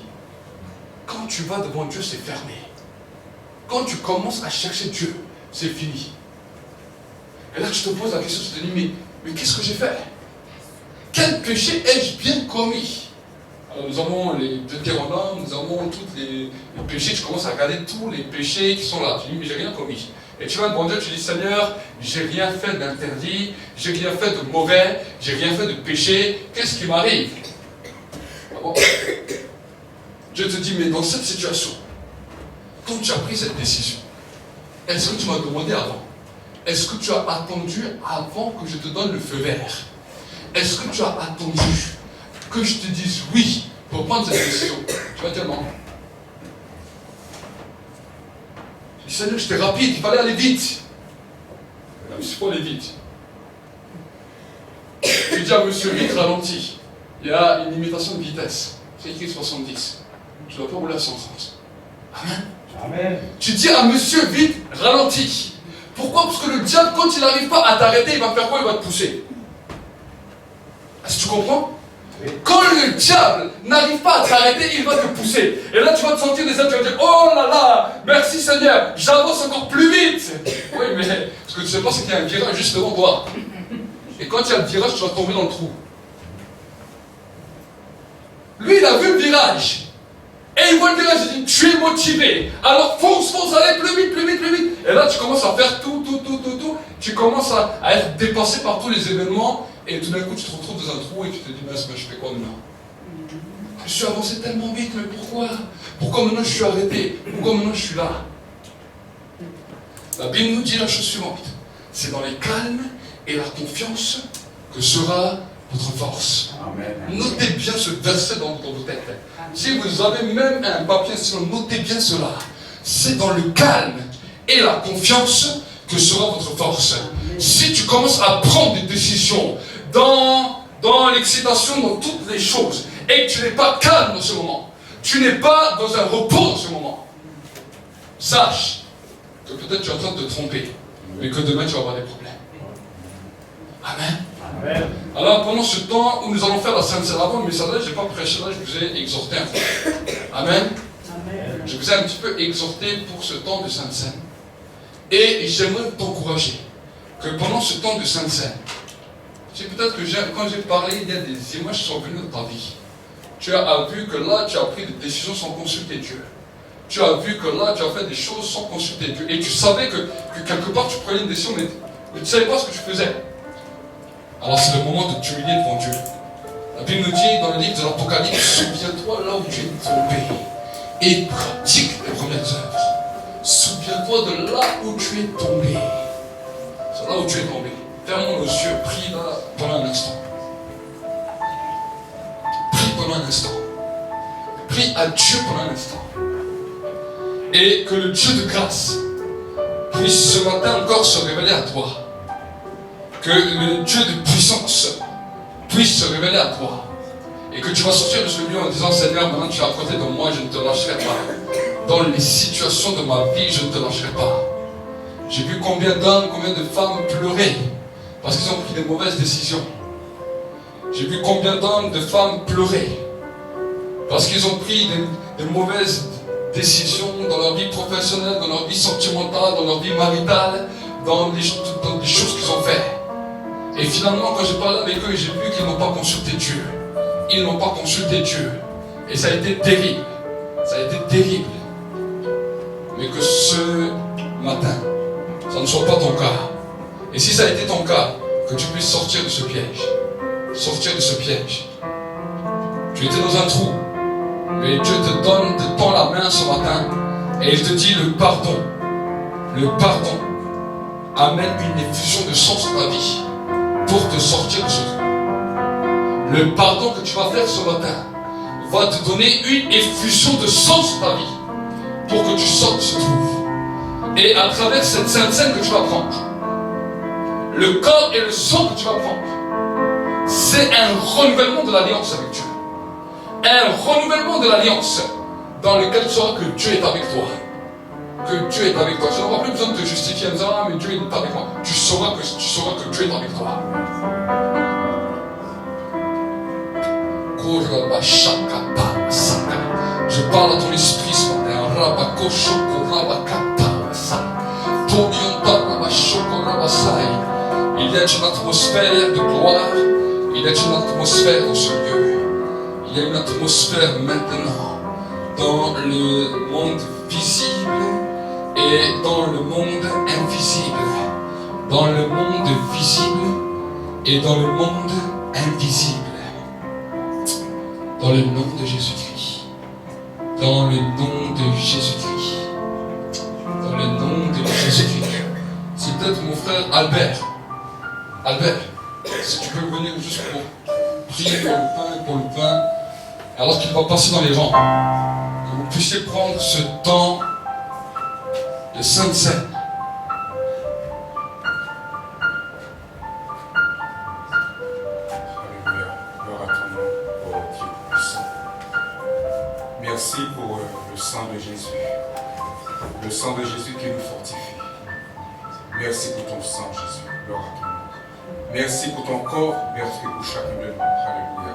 Quand tu vas devant Dieu, c'est fermé. Quand tu commences à chercher Dieu, c'est fini. Et là tu te poses la question, tu te dis, mais qu'est-ce que j'ai fait? Quel péché ai-je bien commis? Alors nous avons les Deutéronomes, nous avons tous les péchés, tu commences à regarder tous les péchés qui sont là. Tu dis, mais j'ai rien commis. Et tu vas devant Dieu, tu dis, Seigneur, j'ai rien fait d'interdit, j'ai rien fait de mauvais, j'ai rien fait de péché, qu'est-ce qui m'arrive? Ah bon? Dieu te dit, mais dans cette situation, quand tu as pris cette décision, est-ce que tu m'as demandé avant? Est-ce que tu as attendu avant que je te donne le feu vert? Est-ce que tu as attendu que je te dise oui pour prendre cette décision? Tu vas dire non. Je dis, Seigneur, j'étais rapide, il fallait aller vite. Mais c'est pas aller vite. Je dis à monsieur, vite, ralentis. Il y a une limitation de vitesse. C'est écrit 70. Tu ne dois pas rouler à 130. Amen. Amen. Tu dis à monsieur, vite, ralentis. Pourquoi? Parce que le diable, quand il n'arrive pas à t'arrêter, il va faire quoi? Il va te pousser. Est-ce que tu comprends? Oui. Quand le diable n'arrive pas à t'arrêter, il va te pousser. Et là, tu vas te sentir des ailes, tu vas dire, oh là là, merci Seigneur, j'avance encore plus vite. Oui, mais ce que tu ne sais pas, c'est qu'il y a un virage juste devant toi. Et quand il y a le virage, tu vas tomber dans le trou. Lui, il a vu le virage. Et il voit le virage, il dit, tu es motivé. Alors fonce, allez, plus vite, plus vite, plus vite. Et là, tu commences à faire tout. Tu commences à être dépassé par tous les événements. Et tout d'un coup, tu te retrouves dans un trou et tu te dis, mais je fais quoi maintenant? Je suis avancé tellement vite, mais pourquoi? Pourquoi maintenant je suis arrêté? Pourquoi maintenant je suis là? La Bible nous dit la chose suivante. C'est dans les calmes et la confiance que sera votre force. Amen. Notez bien ce verset dans vos têtes. Si vous avez même un papier, notez bien cela. C'est dans le calme et la confiance que sera votre force. Si tu commences à prendre des décisions dans l'excitation, dans toutes les choses, et que tu n'es pas calme dans ce moment, tu n'es pas dans un repos dans ce moment, sache que peut-être tu es en train de te tromper, mais que demain tu vas avoir des problèmes. Amen. Amen. Alors pendant ce temps où nous allons faire la Sainte Seine, avant le message, je n'ai pas prêché là, je vous ai exhorté un peu. Amen. Amen. Je vous ai un petit peu exhorté pour ce temps de Sainte Seine. Et j'aimerais t'encourager que pendant ce temps de Sainte Seine, c'est peut-être que quand j'ai parlé, il y a des images qui sont venues dans ta vie. Tu as vu que là, tu as pris des décisions sans consulter Dieu. Tu as vu que là, tu as fait des choses sans consulter Dieu. Et tu savais que quelque part, tu prenais une décision, mais tu ne savais pas ce que tu faisais. Alors c'est le moment de t'humilier devant Dieu. La Bible nous dit dans le livre de l'Apocalypse, souviens-toi là où tu es tombé et pratique les premières œuvres. Souviens-toi de là où tu es tombé. C'est là où tu es tombé. Fermons nos yeux, prie là pendant un instant. Prie pendant un instant. Prie à Dieu pendant un instant. Et que le Dieu de grâce puisse ce matin encore se révéler à toi. Que le Dieu de puissance puisse se révéler à toi. Et que tu vas sortir de ce lieu en disant, Seigneur, maintenant tu es à côté de moi, je ne te lâcherai pas. Dans les situations de ma vie, je ne te lâcherai pas. J'ai vu combien d'hommes, combien de femmes pleurer parce qu'ils ont pris des mauvaises décisions. J'ai vu combien d'hommes, de femmes pleurer parce qu'ils ont pris des mauvaises décisions dans leur vie professionnelle, dans leur vie sentimentale, dans leur vie maritale, dans des choses qu'ils ont faites. Et finalement, quand j'ai parlé avec eux, j'ai vu qu'ils n'ont pas consulté Dieu. Ils n'ont pas consulté Dieu. Et ça a été terrible. Ça a été terrible. Mais que ce matin, ça ne soit pas ton cas. Et si ça a été ton cas, que tu puisses sortir de ce piège. Sortir de ce piège. Tu étais dans un trou. Mais Dieu te tend la main ce matin. Et il te dit le pardon. Le pardon amène une effusion de sens dans ta vie. Pour te sortir de ce trou. Le pardon que tu vas faire ce matin va te donner une effusion de sens dans ta vie pour que tu sortes de ce trou. Et à travers cette Sainte Seine que tu vas prendre, le corps et le sang que tu vas prendre, c'est un renouvellement de l'alliance avec Dieu. Un renouvellement de l'alliance dans lequel tu sauras que Dieu est avec toi. Que Dieu est avec toi. Tu n'auras plus besoin de te justifier en disant, ah mais Dieu est avec moi. Tu sauras que Dieu est avec toi. Je parle à ton esprit ce matin. Il y y a une atmosphère de gloire, il y a une atmosphère dans ce lieu. Il y a une atmosphère maintenant dans le monde visible et dans le monde invisible. Dans le monde visible et dans le monde invisible. Dans le nom de Jésus-Christ. Dans le nom de Jésus-Christ. Dans le nom de Jésus-Christ. C'est peut-être mon frère Albert. Albert, si tu peux venir juste pour prier pour le pain, alors qu'il va passer dans les rangs, que vous puissiez prendre ce temps de Sainte Seine. Alléluia. Gloire à ton nom, ô Dieu puissant. Merci pour le sang de Jésus. Le sang de Jésus qui nous fortifie. Merci pour ton sang, Jésus. Gloire à ton nom. Merci pour ton corps, merci pour chacun de nous. Alléluia.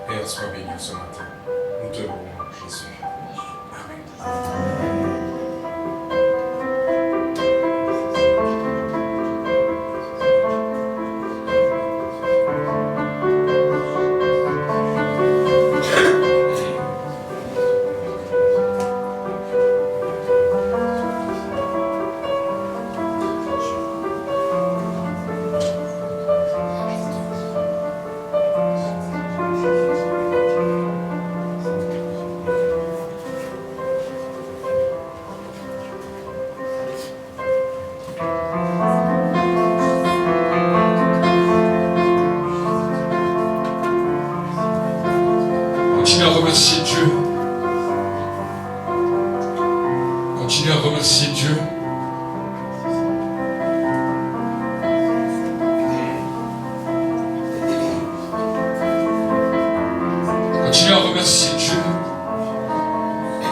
Père, sois béni ce matin. Nous te louons, Jésus. Amen. Continuez à remercier Dieu. Continuez à remercier Dieu. Continuez à remercier Dieu.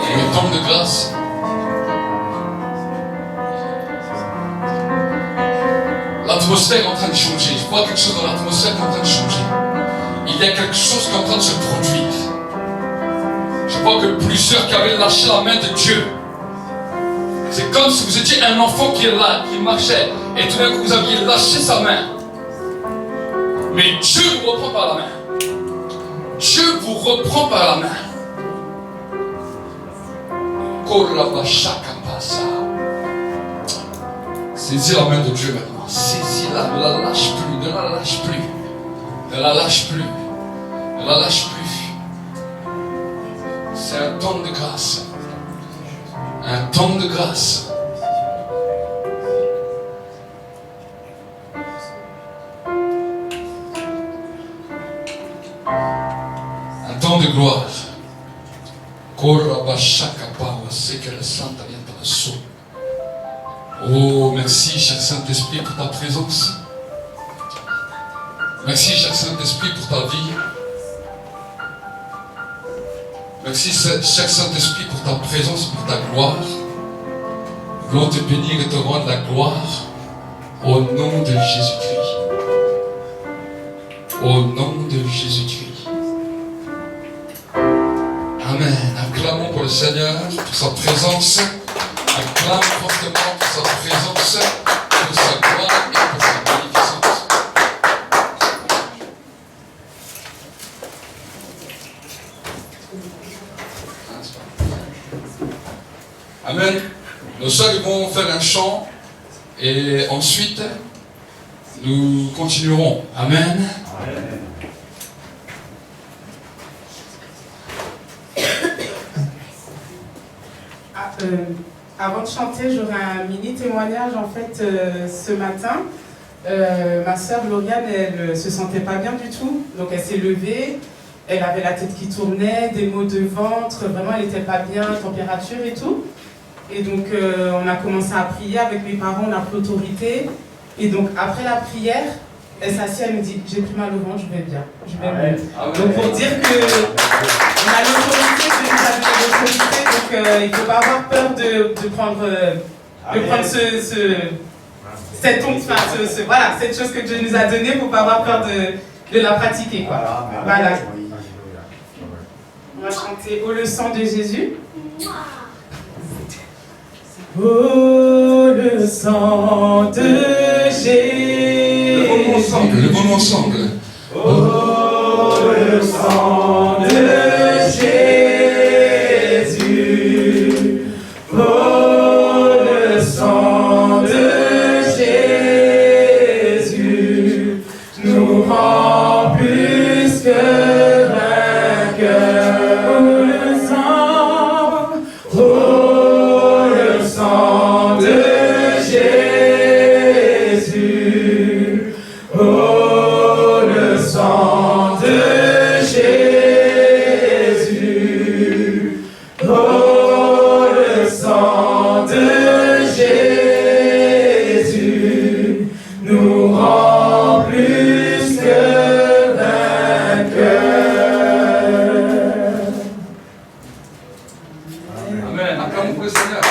Et le temps de grâce. L'atmosphère est en train de changer. Je vois quelque chose dans l'atmosphère qui est en train de changer. Il y a quelque chose qui est en train de se produire. Je vois que plusieurs qui avaient lâché la main de Dieu. C'est comme si vous étiez un enfant qui est là, qui marchait, et tout d'un coup vous aviez lâché sa main. Mais Dieu vous reprend par la main. Dieu vous reprend par la main. Saisis la main de Dieu maintenant. Saisis-la, ne la lâche plus, ne la lâche plus. Ne la lâche plus. Ne la lâche plus. C'est un temps de grâce. Un temps de grâce. Un temps de gloire. Oh, merci, cher Saint-Esprit, pour ta présence. Merci, cher Saint-Esprit, pour ta vie. Merci, cher Saint-Esprit, pour ta présence, pour ta gloire. Nous voulons te bénir et te rendre la gloire au nom de Jésus-Christ. Au nom de Jésus-Christ. Amen. Acclamons pour le Seigneur, pour sa présence. Acclame fortement pour sa présence, pour sa gloire et pour sa magnificence. Amen. Nos soeurs vont faire un chant et ensuite nous continuerons. Amen. Amen. Avant de chanter, j'aurai un mini témoignage en fait ce matin. Ma sœur Lauriane, elle ne se sentait pas bien du tout, donc elle s'est levée, elle avait la tête qui tournait, des maux de ventre, vraiment elle n'était pas bien, température et tout. Et donc on a commencé à prier avec mes parents, on a pris l'autorité. Et donc après la prière, elle s'assied, elle me dit j'ai plus mal au ventre, je vais bien. Je vais bien. Donc pour dire que on a l'autorité, Dieu nous a donné l'autorité, donc il ne faut pas avoir peur de prendre cette chose que Dieu nous a donnée, il ne faut pas avoir peur de la pratiquer. Quoi. Voilà. On va chanter Oh le sang de Jésus. Oh le sang de Jésus. Chantons-nous ensemble. Oh, le sang de Jésus. Oh, le sang de Jésus nous rend plus que vainqueurs. Oh, le sang de Jésus. Oh, le sang de Jésus. Oh, le sang de Jésus nous rend plus que vainqueurs. Amen. Acclamons pour le Seigneur.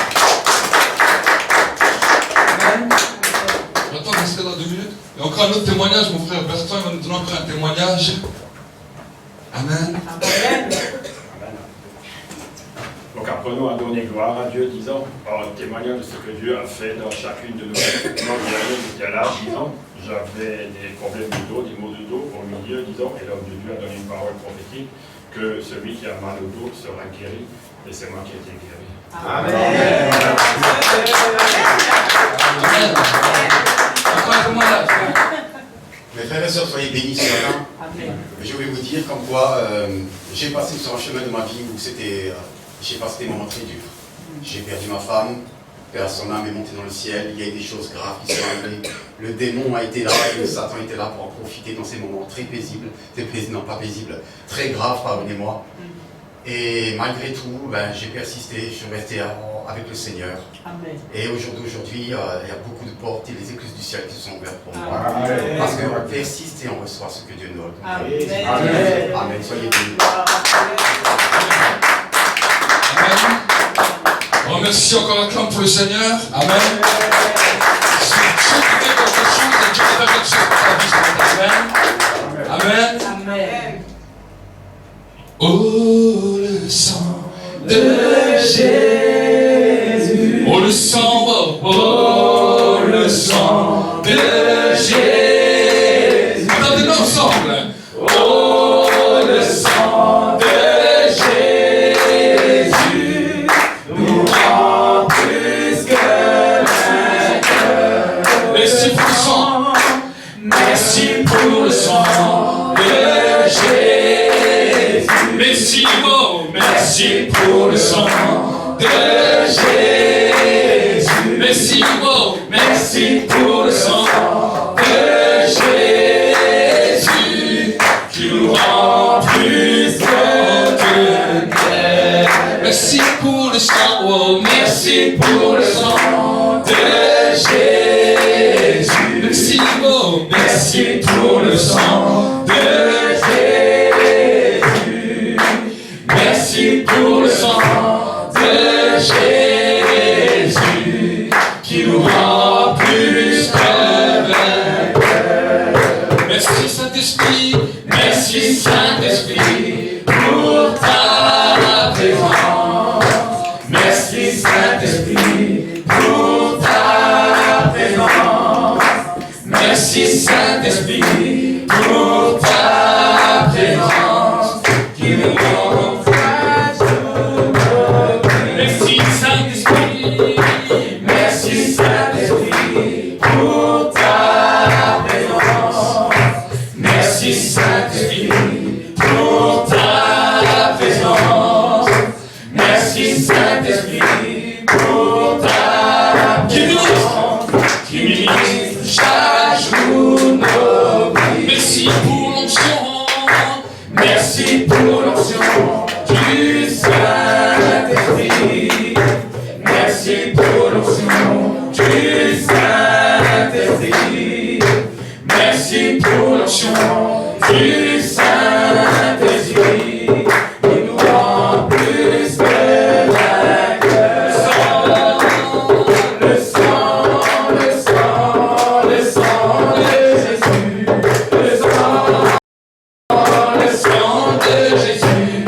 Amen. Attends, restez là 2 minutes. Il y a encore un autre témoignage, mon frère Bertrand, il va nous donner encore un témoignage. Amen. Donc apprenons à donner gloire à Dieu, disons, par un témoignage de ce que Dieu a fait dans chacune de nos vies. Moi, j'étais là, disons, j'avais des problèmes de dos, des maux de dos au milieu, disons, et l'homme de Dieu a donné une parole prophétique que celui qui a mal au dos sera guéri, et c'est moi qui ai été guéri. Amen. Amen. Encore un témoignage. Mes frères et sœurs, soyez bénis ce matin. Je vais vous dire comme quoi j'ai passé sur un chemin de ma vie où j'ai passé des moments très durs. J'ai perdu ma femme, son âme est montée dans le ciel, il y a eu des choses graves qui sont arrivées. Le démon a été là et le Satan était là pour en profiter dans ces moments très paisibles, non pas paisibles, très graves, pardonnez-moi. Et malgré tout, j'ai persisté, je suis resté avec le Seigneur. Amen. Et aujourd'hui, il y a beaucoup de portes et les écluses du ciel qui sont ouvertes pour moi. Amen. Parce qu'on persiste et on reçoit ce que Dieu nous donne. Amen. Amen. Amen. Soyez bénis. Amen. On remercie encore la clame pour le Seigneur. Amen. Si Dieu te fait quelque chose, et Dieu te fait quelque chose pour ta vie, Amen. Amen. Amen. Oh, le sang de Jésus. Oh, le sang, oh, le sang de Jésus. Entendez-nous ensemble. Oh, le sang de Jésus Nous rend plus que vainqueurs. Merci pour le sang. Merci pour le sang de Jésus. Merci, oh, merci pour le sang de Jésus. Merci, oh, merci pour le sang de Jésus qui nous rend plus que merci pour le sang, oh, merci pour le sang de Jésus. Merci, oh, merci pour le sang de Jésus. Merci pour le sang de Jésus qui nous rend plus que vainqueurs. Merci Saint-Esprit, merci Saint-Esprit pour ta présence. Merci Saint-Esprit pour ta présence. Merci Saint-Esprit pour ta présence qui nous rend. Merci Saint-Esprit, merci Saint-Esprit pour ta présence. Merci Saint-Esprit pour ta présence. Merci Saint-Esprit pour ta présence qui ministre chaque jour nos vies. Merci pour l'onction. Merci pour l'onction du Saint-Esprit. Merci pour l'onction du Saint-Esprit. Merci pour l'onction du Saint-Esprit. Il nous rend plus que vainqueurs. Le sang de Jésus. Le sang de Jésus.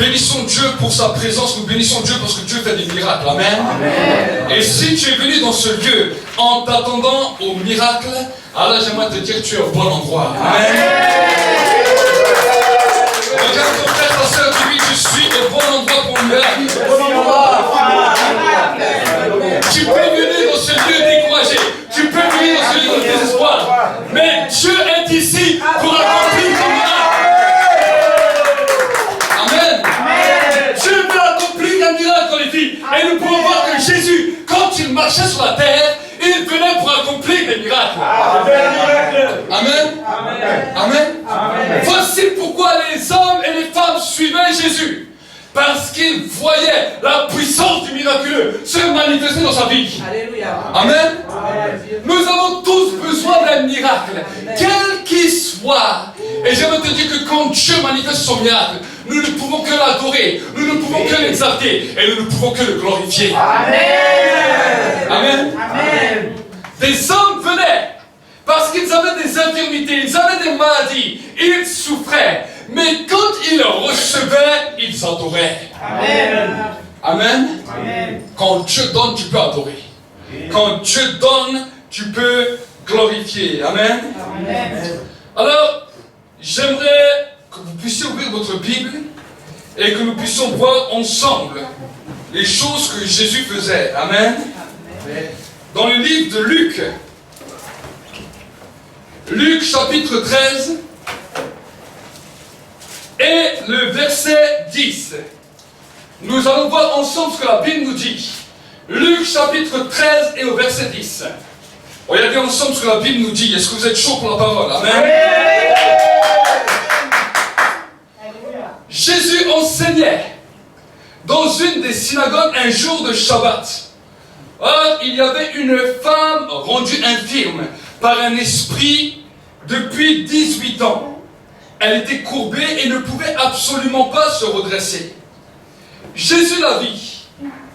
bénissons Dieu pour sa présence, nous bénissons Dieu parce que Dieu fait des miracles. Amen. Amen. Et si tu es venu dans ce lieu en t'attendant au miracle, alors j'aimerais te dire que tu es au bon endroit. Amen. Regarde ton frère, ta soeur, tu dis, je suis au bon endroit pour le miracle. Tu peux venir dans ce lieu découragé, tu peux venir dans ce lieu de désespoir, mais Dieu est ici pour accomplir ton miracle. Amen. Dieu veut accomplir un miracle dans les vies. Et nous pouvons voir que Jésus, quand il marchait sur la terre, il venait pour accomplir des miracles. Amen. Amen. Voici pourquoi les hommes et les femmes suivaient Jésus. Parce qu'ils voyaient la puissance du miraculeux se manifester dans sa vie. Alléluia. Amen. Nous avons tous besoin d'un miracle, quel qu'il soit. Et j'aimerais te dire que quand Dieu manifeste son miracle, nous ne pouvons que l'adorer, nous ne pouvons que l'exalter et nous ne pouvons que le glorifier. Amen. Amen. Amen. Des hommes venaient parce qu'ils avaient des infirmités, ils avaient des maladies, ils souffraient. Mais quand ils le recevaient, ils adoraient. Amen. Amen. Amen. Quand Dieu donne, tu peux adorer. Quand Dieu donne, tu peux glorifier. Amen. Amen. Alors, j'aimerais que vous puissiez ouvrir votre Bible et que nous puissions voir ensemble les choses que Jésus faisait. Amen. Dans le livre de Luc, Luc chapitre 13, et le verset 10. Nous allons voir ensemble ce que la Bible nous dit. Luc chapitre 13 et au verset 10. Regardez ensemble ce que la Bible nous dit. Est-ce que vous êtes chaud pour la parole? Amen. Jésus enseignait dans une des synagogues un jour de Shabbat. Or, il y avait une femme rendue infirme par un esprit depuis 18 ans. Elle était courbée et ne pouvait absolument pas se redresser. Jésus la vit,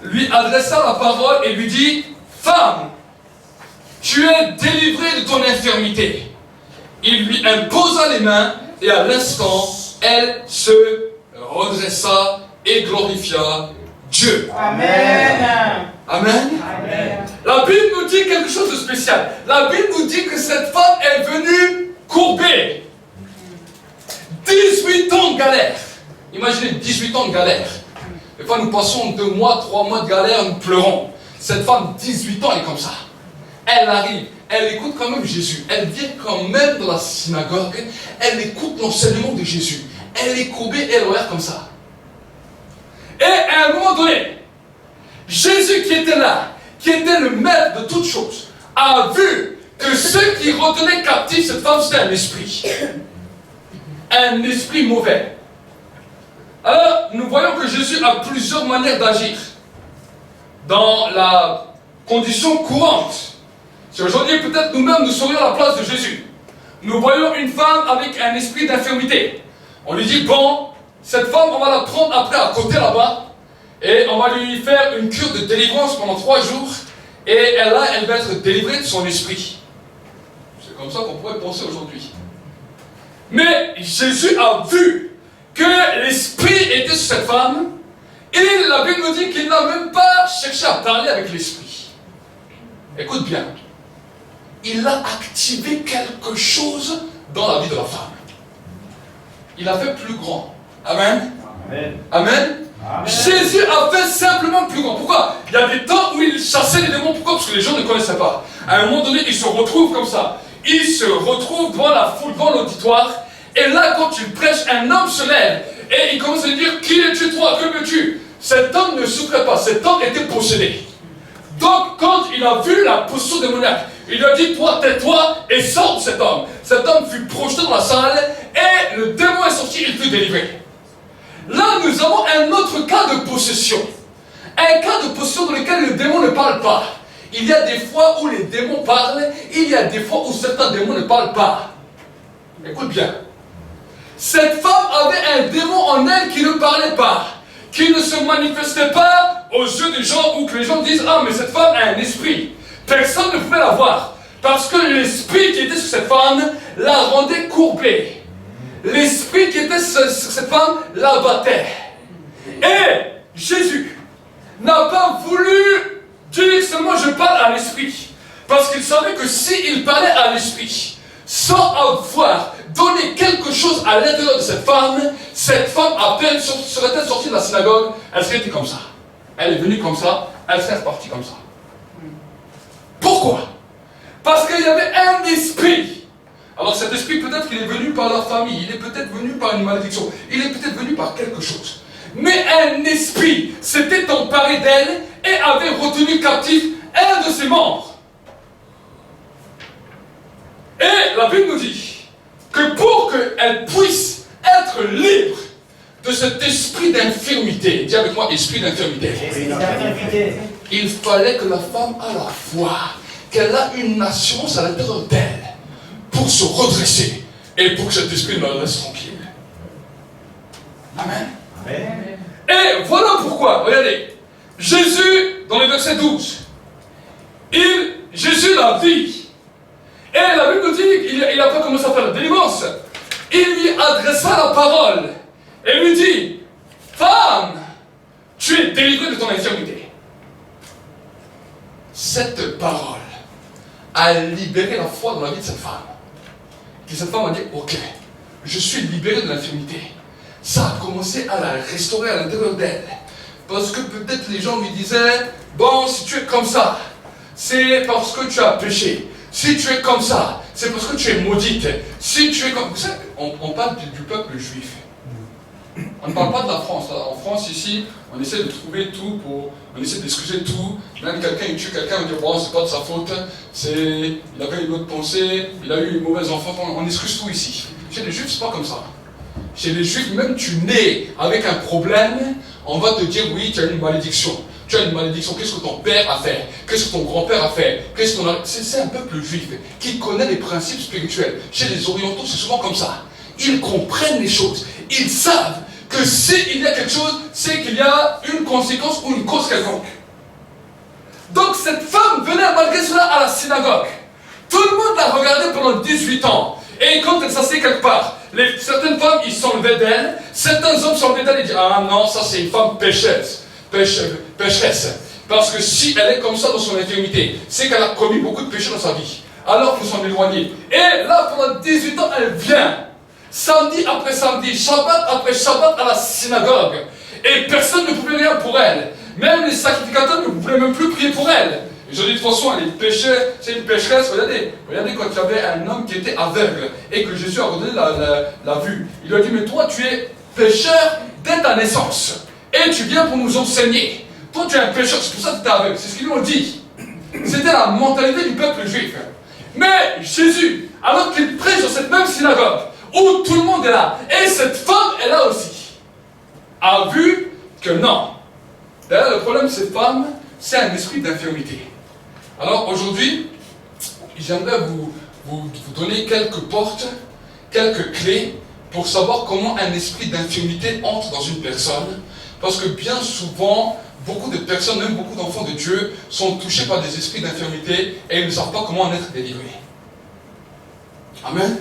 lui adressa la parole et lui dit, « Femme, tu es délivrée de ton infirmité. » Il lui imposa les mains et à l'instant, elle se redressa et glorifia Dieu. Amen. Amen. Amen. La Bible nous dit quelque chose de spécial. La Bible nous dit que cette femme est venue courbée. 18 ans de galère. Imaginez 18 ans de galère. Des fois nous passons 2 mois, 3 mois de galère, nous pleurons. Cette femme, 18 ans, elle est comme ça. Elle arrive, elle écoute quand même Jésus. Elle vient quand même dans la synagogue. Elle écoute l'enseignement de Jésus. Elle est courbée et elle regarde comme ça. Et à un moment donné, Jésus qui était là, qui était le maître de toutes choses, a vu que ceux qui retenaient captif cette femme, c'était un esprit. Un esprit mauvais. Alors, nous voyons que Jésus a plusieurs manières d'agir dans la condition courante. Si aujourd'hui, peut-être nous-mêmes, nous serions à la place de Jésus. Nous voyons une femme avec un esprit d'infirmité. On lui dit, bon, cette femme, on va la prendre après à côté là-bas et on va lui faire une cure de délivrance pendant 3 jours et elle va être délivrée de son esprit. C'est comme ça qu'on pourrait penser aujourd'hui. Mais Jésus a vu que l'esprit était sur cette femme et la Bible nous dit qu'il n'a même pas cherché à parler avec l'esprit. Écoute bien. Il a activé quelque chose dans la vie de la femme. Il a fait plus grand. Amen. Amen. Amen. Amen. Jésus a fait simplement plus grand. Pourquoi? Il y a des temps où il chassait les démons. Pourquoi? Parce que les gens ne connaissaient pas. À un moment donné, il se retrouve comme ça. Il se retrouve devant la foule, devant l'auditoire. Et là, quand il prêche, un homme se lève. Et il commence à lui dire, qui es-tu toi? Que veux-tu? Cet homme ne souffrait pas. Cet homme était possédé. Donc, quand il a vu la posture démoniaque, il a dit, toi, tais-toi et sors de cet homme. Cet homme fut projeté dans la salle et le démon est sorti, il fut délivré. Là, nous avons un autre cas de possession. Un cas de possession dans lequel le démon ne parle pas. Il y a des fois où les démons parlent, il y a des fois où certains démons ne parlent pas. Écoute bien. Cette femme avait un démon en elle qui ne parlait pas, qui ne se manifestait pas aux yeux des gens, ou que les gens disent, ah mais cette femme a un esprit. Personne ne pouvait la voir, parce que l'esprit qui était sur cette femme la rendait courbée. L'esprit qui était sur cette femme la battait. Et Jésus n'a pas voulu dire seulement je parle à l'esprit. Parce qu'il savait que s'il parlait à l'esprit, sans avoir donné quelque chose à l'intérieur de cette femme, à peine serait-elle sortie de la synagogue, elle serait été comme ça. Elle est venue comme ça, elle serait repartie comme ça. Pourquoi? Parce qu'il y avait un esprit. Alors cet esprit, peut-être qu'il est venu par la famille, il est peut-être venu par une malédiction, il est peut-être venu par quelque chose. Mais un esprit s'était emparé d'elle et avait retenu captif un de ses membres. Et la Bible nous dit que pour qu'elle puisse être libre de cet esprit d'infirmité, dis avec moi esprit d'infirmité, il fallait que la femme a la foi, qu'elle a une assurance à l'intérieur d'elle pour se redresser et pour que cet esprit ne la laisse tranquille. Amen. Amen. Et voilà pourquoi, regardez, Jésus, dans le verset 12, Jésus la vit. Et la Bible nous dit qu'il n'a pas commencé à faire la délivrance. Il lui adressa la parole et lui dit, femme, tu es délivrée de ton infirmité. Cette parole a libéré la foi dans la vie de cette femme. Et cette femme a dit, ok, je suis libérée de l'infirmité. Ça a commencé à la restaurer à l'intérieur d'elle. Parce que peut-être les gens lui disaient, bon, si tu es comme ça, c'est parce que tu as péché. Si tu es comme ça, c'est parce que tu es maudite. Si tu es comme... Vous savez, on parle du peuple juif. On ne parle pas de la France. En France, ici, on essaie de trouver tout on essaie d'excuser tout. Même quelqu'un, il tue quelqu'un, on dit, bon, c'est pas de sa faute. Il avait une autre pensée, il a eu une mauvaise enfance. On excuse tout ici. Chez les juifs, c'est pas comme ça. Chez les juifs, même tu nais avec un problème, on va te dire, oui, tu as une malédiction. Tu as une malédiction, qu'est-ce que ton père a fait? Qu'est-ce que ton grand-père a fait? C'est un peuple juif qui connaît les principes spirituels. Chez les orientaux, c'est souvent comme ça. Ils comprennent les choses. Ils savent que s'il y a quelque chose, c'est qu'il y a une conséquence ou une cause quelconque. Donc cette femme venait malgré cela à la synagogue. Tout le monde l'a regardée pendant 18 ans. Et quand elle s'assied quelque part, certaines femmes, ils s'enlevaient d'elle. Certains hommes s'enlevaient d'elle et disaient, ah non, ça c'est une femme pécheresse. Parce que si elle est comme ça dans son infirmité, c'est qu'elle a commis beaucoup de péchés dans sa vie. Alors qu'il s'en éloigner. Et là, pendant 18 ans, elle vient. Samedi après samedi, Shabbat après Shabbat à la synagogue. Et personne ne pouvait rien pour elle. Même les sacrificateurs ne pouvaient même plus prier pour elle. Et je dis de toute façon, elle est pécheresse, c'est une pécheresse. Regardez quand il y avait un homme qui était aveugle et que Jésus a redonné la vue. Il lui a dit, mais toi tu es pécheur dès ta naissance. Et tu viens pour nous enseigner. Toi, tu es un pécheur, c'est pour ça que tu es aveugle. C'est ce qu'ils lui ont dit. C'était la mentalité du peuple juif. Mais Jésus, alors qu'il prêche dans cette même synagogue, où tout le monde est là, et cette femme est là aussi, a vu que non. D'ailleurs, le problème de cette femme, c'est un esprit d'infirmité. Alors aujourd'hui, j'aimerais vous donner quelques portes, quelques clés, pour savoir comment un esprit d'infirmité entre dans une personne. Parce que bien souvent, beaucoup de personnes, même beaucoup d'enfants de Dieu, sont touchés par des esprits d'infirmité et ils ne savent pas comment en être délivrés. Amen.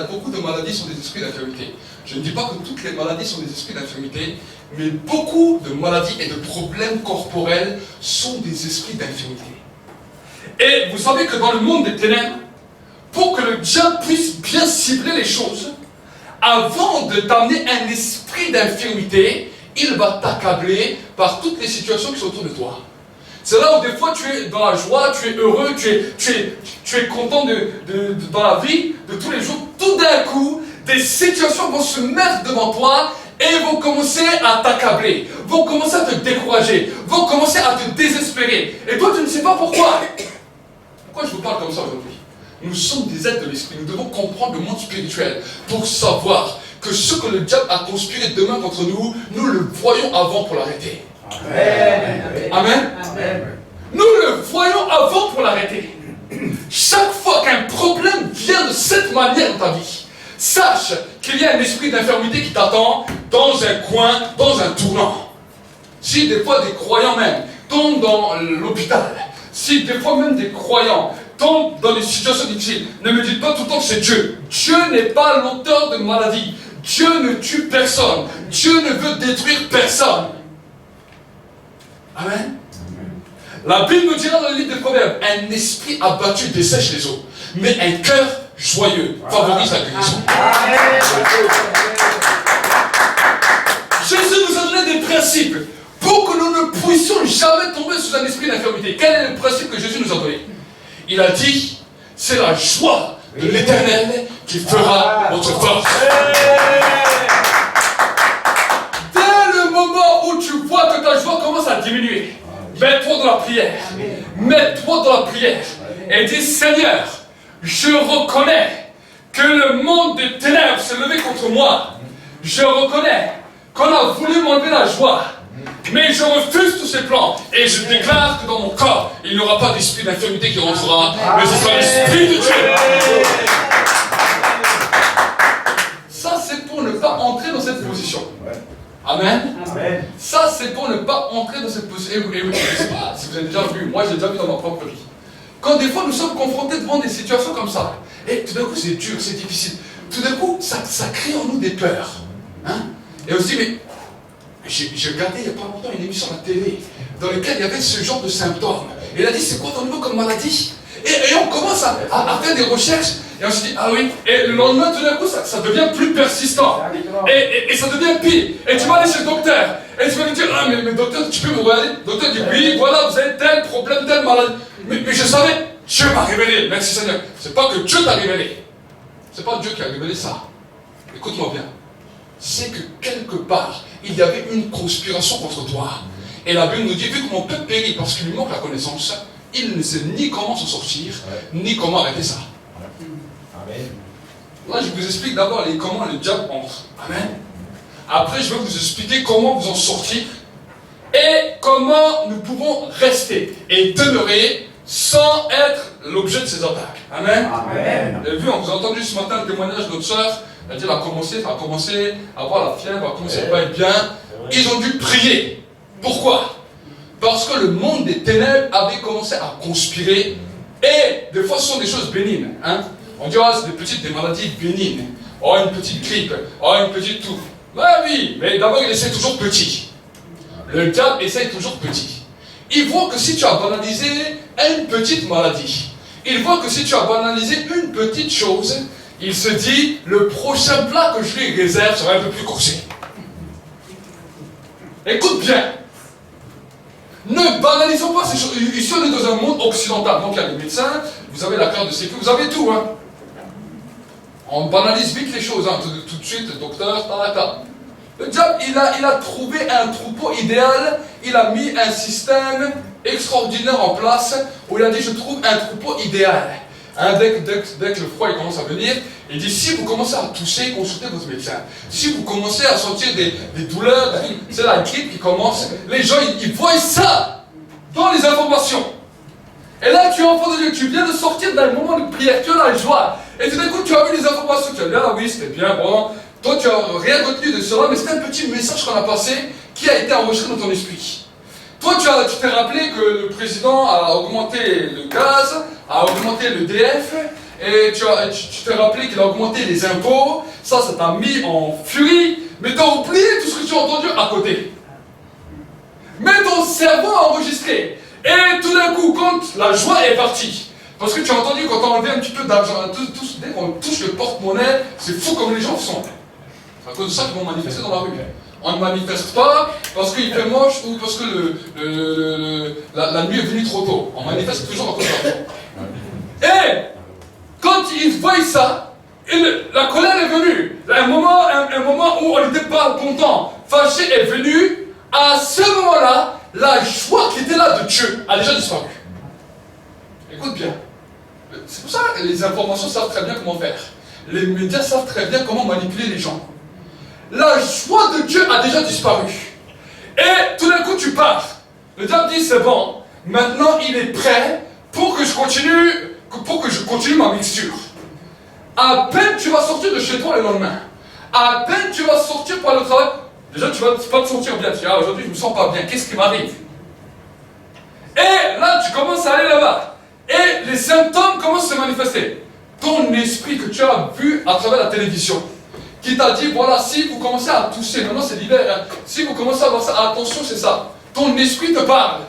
Beaucoup de maladies sont des esprits d'infirmité. Je ne dis pas que toutes les maladies sont des esprits d'infirmité, mais beaucoup de maladies et de problèmes corporels sont des esprits d'infirmité. Et vous savez que dans le monde des ténèbres, pour que le diable puisse bien cibler les choses, avant de t'amener un esprit d'infirmité, il va t'accabler par toutes les situations qui sont autour de toi. C'est là où des fois tu es dans la joie, tu es heureux, tu es content dans la vie de tous les jours. Tout d'un coup, des situations vont se mettre devant toi et vont commencer à t'accabler, vont commencer à te décourager, vont commencer à te désespérer. Et toi, tu ne sais pas pourquoi. Pourquoi je vous parle comme ça aujourd'hui? Nous sommes des êtres de l'esprit, nous devons comprendre le monde spirituel pour savoir que ce que le diable a conspiré demain contre nous, nous le voyons avant pour l'arrêter. Amen. Amen. Amen. Nous le voyons avant pour l'arrêter. Chaque fois qu'un problème vient de cette manière dans ta vie, sache qu'il y a un esprit d'infirmité qui t'attend dans un coin, dans un tournant. Si des fois des croyants même tombent dans l'hôpital, si des fois même des croyants tombent dans des situations difficiles, ne me dites pas tout le temps que c'est Dieu. Dieu n'est pas l'auteur de maladie. Dieu ne tue personne. Dieu ne veut détruire personne. Amen. La Bible nous dira dans le livre des Proverbes, un esprit abattu dessèche les eaux, mais un cœur joyeux favorise la guérison. Jésus nous a donné des principes pour que nous ne puissions jamais tomber sous un esprit d'infirmité. Quel est le principe que Jésus nous a donné? Il a dit, c'est la joie de l'Éternel qui fera votre force. Dès le moment où tu vois que ta joie commence à diminuer, mets-toi dans la prière. Mets-toi dans la prière. Et dis, Seigneur, je reconnais que le monde des ténèbres s'est levé contre moi. Je reconnais qu'on a voulu m'enlever la joie. Mais je refuse tous ces plans. Et je déclare que dans mon corps, il n'y aura pas d'esprit d'infirmité qui rentrera. Mais ce sera l'esprit de Dieu. Ça, c'est pour ne pas entrer dans cette position. Amen. Amen. Ça, c'est pour ne pas entrer dans cette position. Et je ne sais pas si vous avez déjà vu, moi j'ai déjà vu dans ma propre vie. Quand des fois nous sommes confrontés devant des situations comme ça, et tout d'un coup c'est dur, c'est difficile, tout d'un coup ça crée en nous des peurs. Hein? Et aussi, mais j'ai regardé il n'y a pas longtemps une émission à la télé dans laquelle il y avait ce genre de symptômes. Et il a dit, c'est quoi ton niveau comme maladie? Et on commence à faire des recherches, et on se dit, ah oui, et le lendemain, tout d'un coup, ça devient plus persistant. Et ça devient pire. Et tu vas aller chez le docteur, et tu vas lui dire, ah mais docteur, tu peux me regarder? Le docteur dit, oui, voilà, vous avez tel problème, telle maladie. Mais je savais, Dieu m'a révélé, merci Seigneur. C'est pas que Dieu t'a révélé. C'est pas Dieu qui a révélé ça. Écoute-moi bien. C'est que quelque part, il y avait une conspiration contre toi. Et la Bible nous dit, vu que mon peuple périt parce qu'il lui manque la connaissance, il ne sait ni comment s'en sortir, ni comment arrêter ça. Amen. Là, je vous explique d'abord comment le diable entre. Amen. Après, je vais vous expliquer comment vous en sortir et comment nous pouvons rester et demeurer sans être l'objet de ces attaques. Amen. Amen. Vous avez vu, on vous a entendu ce matin le témoignage de notre soeur. Elle a dit, elle a commencé à avoir la fièvre, elle a commencé à ne pas être bien. Ils ont dû prier. Pourquoi? Parce que le monde des ténèbres avait commencé à conspirer. Et des fois, ce sont des choses bénignes. Hein? On dit, c'est des maladies bénignes. Oh, une petite grippe. Oh, une petite toux. Oui, mais d'abord, il essaie toujours petit. Le diable essaie toujours petit. Il voit que si tu as banalisé une petite maladie, il voit que si tu as banalisé une petite chose, il se dit, le prochain plat que je lui réserve sera un peu plus corsé. Écoute bien. Ne banalisons pas ces choses. Ici, on est dans un monde occidental. Donc, il y a les médecins, vous avez la carte de sécurité, vous avez tout. Hein. On banalise vite les choses. Hein. Tout de suite, le docteur, Le diable, il a trouvé un troupeau idéal. Il a mis un système extraordinaire en place où il a dit, je trouve un troupeau idéal. Hein, dès que le froid il commence à venir, il dit, si vous commencez à tousser, consultez votre médecin. Si vous commencez à sentir des douleurs, c'est la grippe qui commence. Les gens, ils voient ça dans les informations. Et là, tu es enfant de Dieu, tu viens de sortir d'un moment de prière, tu as la joie. Et tout d'un coup, tu as vu les informations, tu as dit, ah oui, c'était bien, bon. Toi, tu n'as rien retenu de cela, mais c'est un petit message qu'on a passé qui a été enregistré dans ton esprit. Toi, tu t'es rappelé que le président a augmenté le gaz, a augmenté le DF, et tu t'es rappelé qu'il a augmenté les impôts. Ça t'a mis en furie, mais tu as oublié tout ce que tu as entendu à côté. Mais ton cerveau a enregistré. Et tout d'un coup, quand la joie est partie, parce que tu as entendu quand on a enlevé un petit peu d'argent, dès qu'on touche le porte-monnaie, c'est fou comme les gens sont. C'est à cause de ça qu'ils vont manifester dans la rue. On ne manifeste pas parce qu'il fait moche ou parce que la nuit est venue trop tôt. On manifeste toujours à cause de l'argent. Et quand ils voient ça, la colère est venue. Un moment où on n'était pas content, fâché est venu. À ce moment-là, la joie qui était là de Dieu a déjà disparu. Écoute bien. C'est pour ça que les informations savent très bien comment faire. Les médias savent très bien comment manipuler les gens. La joie de Dieu a déjà disparu. Et tout d'un coup, tu pars. Le diable dit, c'est bon. Maintenant, il est prêt pour que je continue ma mixture. À peine tu vas sortir de chez toi le lendemain. À peine tu vas sortir pour aller au travail. Déjà, tu ne vas pas te sentir bien. Tu dis, aujourd'hui, je ne me sens pas bien. Qu'est-ce qui m'arrive? Et là, tu commences à aller là-bas. Et les symptômes commencent à se manifester. Ton esprit que tu as vu à travers la télévision, qui t'a dit, voilà, si vous commencez à tousser, maintenant c'est l'hiver, hein, si vous commencez à voir ça, attention, c'est ça. Ton esprit te parle.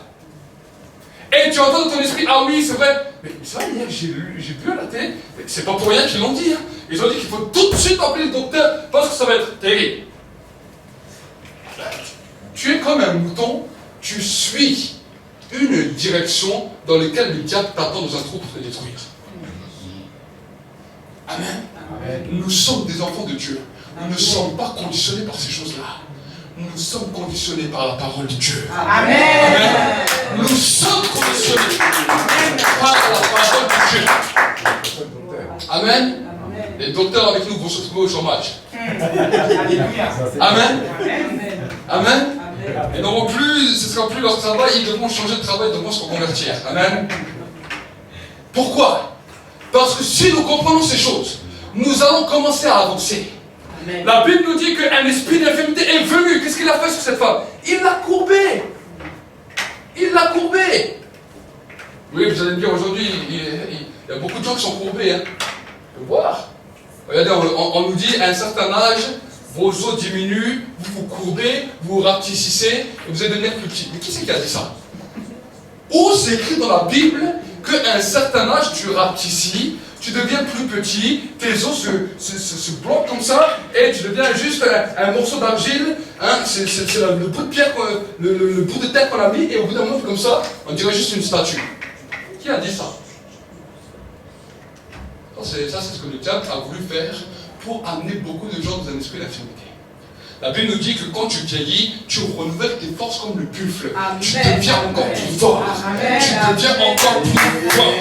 Et tu entends dans ton esprit, ah oui, c'est vrai. Mais ça, hier, j'ai vu à la télé, c'est pas pour rien qu'ils l'ont dit. Hein. Ils ont dit qu'il faut tout de suite appeler le docteur parce que ça va être terrible. Tu es comme un mouton, tu suis une direction dans laquelle le diable t'attend dans un trou pour te détruire. Amen. Amen. Nous sommes des enfants de Dieu. Nous ne sommes pas conditionnés par ces choses-là. Nous sommes conditionnés par la parole de Dieu. Amen. Amen. Nous sommes conditionnés par la parole de Dieu. Amen. Les docteurs avec nous vont se trouver au chômage. Amen. Amen. Et n'auront plus, ce ne sera plus leur travail, ils devront changer de travail, ils devront se reconvertir. Amen. Pourquoi? Parce que si nous comprenons ces choses, nous allons commencer à avancer. Amen. La Bible nous dit qu'un esprit d'infirmité est venu. Qu'est-ce qu'il a fait sur cette femme? Il l'a courbée. Il l'a courbée. Oui, vous allez me dire aujourd'hui, il y a beaucoup de gens qui sont courbés. Hein. On peut voir. Regardez, on nous dit à un certain âge, vos os diminuent, vous vous courbez, vous vous rapetissez et vous allez devenir plus petit. Mais qui c'est qui a dit ça? Où c'est écrit dans la Bible qu'à un certain âge, tu rapetissis, tu deviens plus petit, tes os se bloquent comme ça, et tu deviens juste un morceau d'argile, hein, c'est le bout de pierre, le bout de terre qu'on a mis, et au bout d'un moment, comme ça, on dirait juste une statue. Qui a dit ça? Ça, c'est ce que le diable a voulu faire pour amener beaucoup de gens dans un esprit d'infirmité. La Bible nous dit que quand tu vieillis, tu renouvelles tes forces comme le buffle. Amen. Tu deviens encore plus fort. Amen. Tu deviens encore plus fort.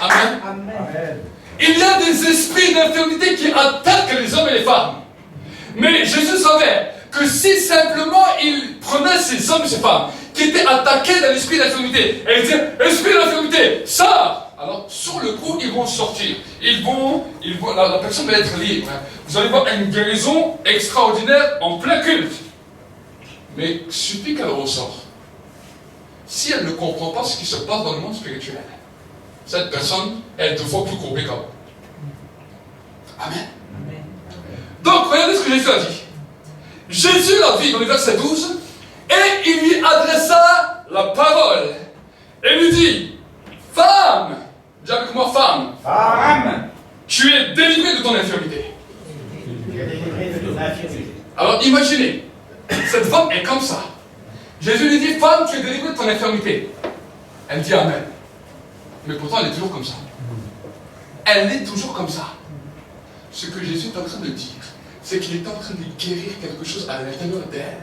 Amen. Amen. Il y a des esprits d'infirmité qui attaquent les hommes et les femmes. Mais Jésus savait que si simplement il prenait ces hommes et ces femmes qui étaient attaqués d'un esprit d'infirmité et il disait, esprit d'infirmité, sors! Alors, sur le coup, ils vont sortir. La personne va être libre. Vous allez voir une guérison extraordinaire en plein culte. Mais il suffit qu'elle ressort. Si elle ne comprend pas ce qui se passe dans le monde spirituel, cette personne est 2 fois plus courbée qu'avant. Amen. Donc, regardez ce que Jésus a dit. Jésus l'a dit dans le verset 12, et il lui adressa la parole. Et lui dit, femme, dis avec moi, femme, tu es délivrée de ton infirmité. Alors imaginez, cette femme est comme ça. Jésus lui dit, femme, tu es délivrée de ton infirmité. Elle dit amen. Mais pourtant, elle est toujours comme ça. Elle est toujours comme ça. Ce que Jésus est en train de dire, c'est qu'il est en train de guérir quelque chose à l'intérieur d'elle.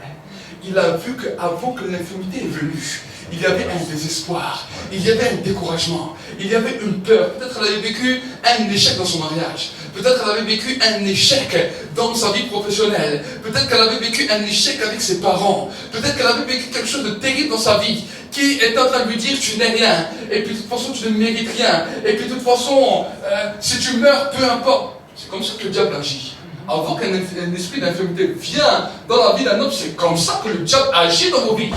Il a vu qu'avant que l'infirmité est venue, il y avait un désespoir, il y avait un découragement, il y avait une peur. Peut-être qu'elle avait vécu un échec dans son mariage, peut-être qu'elle avait vécu un échec dans sa vie professionnelle, peut-être qu'elle avait vécu un échec avec ses parents, peut-être qu'elle avait vécu quelque chose de terrible dans sa vie, qui est en train de lui dire tu n'es rien, et puis de toute façon tu ne mérites rien, et puis de toute façon si tu meurs, peu importe. C'est comme ça que le diable agit. Avant qu'un esprit d'infirmité vienne dans la vie d'un homme, c'est comme ça que le diable agit dans nos vies.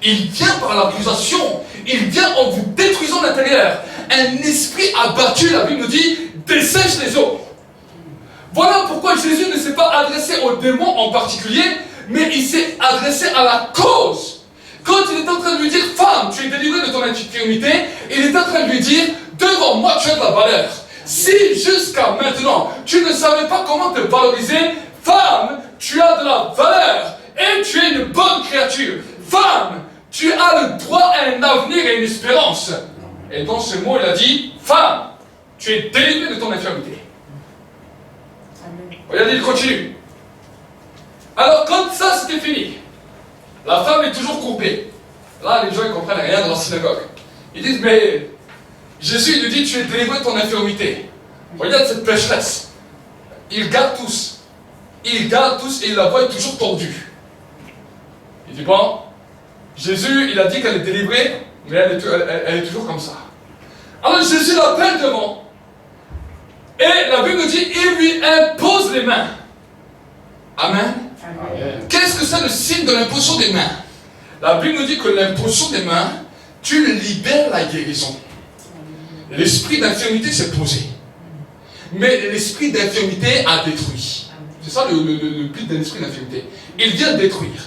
Il vient par l'accusation, il vient en vous détruisant l'intérieur. Un esprit abattu, la Bible nous dit, dessèche les eaux. Voilà pourquoi Jésus ne s'est pas adressé aux démons en particulier, mais il s'est adressé à la cause. Quand il est en train de lui dire, femme, tu es délivrée de ton infirmité, il est en train de lui dire, devant moi tu as de la valeur. Si jusqu'à maintenant, tu ne savais pas comment te valoriser, femme, tu as de la valeur et tu es une bonne créature. Femme, tu as le droit à un avenir et une espérance. Et dans ce mot, il a dit, femme, tu es délivrée de ton infirmité. Regardez, il continue. Alors, quand ça c'était fini, la femme est toujours courbée. Là, les gens ne comprennent rien dans la synagogue. Ils disent, mais Jésus il lui dit, tu es délivré de ton infirmité. Regarde cette pécheresse. Ils gardent tous. Ils gardent tous et il la voit toujours tordue. Il dit, bon, Jésus, il a dit qu'elle est délivrée, mais elle est toujours comme ça. Alors Jésus l'appelle devant. Et la Bible nous dit, il lui impose les mains. Amen. Amen. Qu'est-ce que c'est le signe de l'imposition des mains? La Bible nous dit que l'imposition des mains, tu libères la guérison. L'esprit d'infirmité s'est posé. mais l'esprit d'infirmité a détruit. C'est ça le but d'un esprit d'infirmité. Il vient détruire.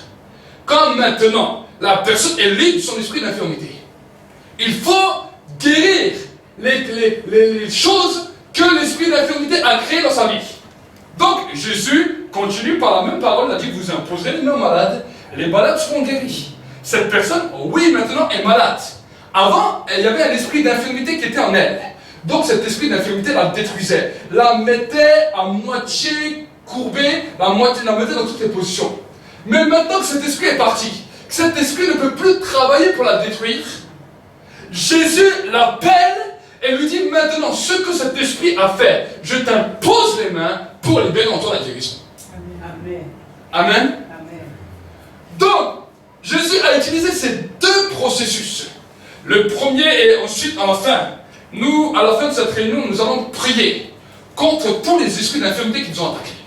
Quand maintenant la personne est libre de son esprit d'infirmité, il faut guérir les choses que l'esprit d'infirmité a créées dans sa vie. Donc Jésus continue par la même parole, il a dit, vous imposerez les mains malades, les malades seront guéris. Cette personne, oui, maintenant est malade. Avant, il y avait un esprit d'infirmité qui était en elle. Donc cet esprit d'infirmité la détruisait, la mettait à moitié courbée, la mettait dans toutes les positions. Mais maintenant que cet esprit est parti, que cet esprit ne peut plus travailler pour la détruire, Jésus l'appelle et lui dit, maintenant, ce que cet esprit a fait, je t'impose les mains pour les bénir en toi la guérison. Amen. Amen. Donc, Jésus a utilisé ces deux processus. Le premier et ensuite à la fin. Nous, à la fin de cette réunion, nous allons prier contre tous les esprits d'infirmité qui nous ont attaqués.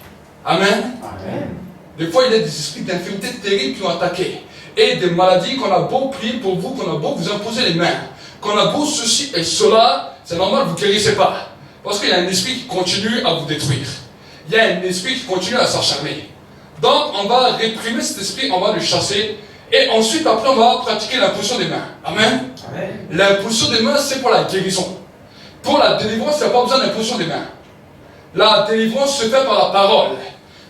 Amen. Amen. Des fois, il y a des esprits d'infirmité terribles qui ont attaqué. Et des maladies qu'on a beau prier pour vous, qu'on a beau vous imposer les mains, qu'on a beau ceci et cela, c'est normal, vous ne guérissez pas. Parce qu'il y a un esprit qui continue à vous détruire. Il y a un esprit qui continue à s'acharner. Donc, on va réprimer cet esprit, on va le chasser. Et ensuite, après, on va pratiquer l'impulsion des mains. Amen. Amen. L'impulsion des mains, c'est pour la guérison. Pour la délivrance, il n'y a pas besoin d'impulsion des mains. La délivrance se fait par la parole.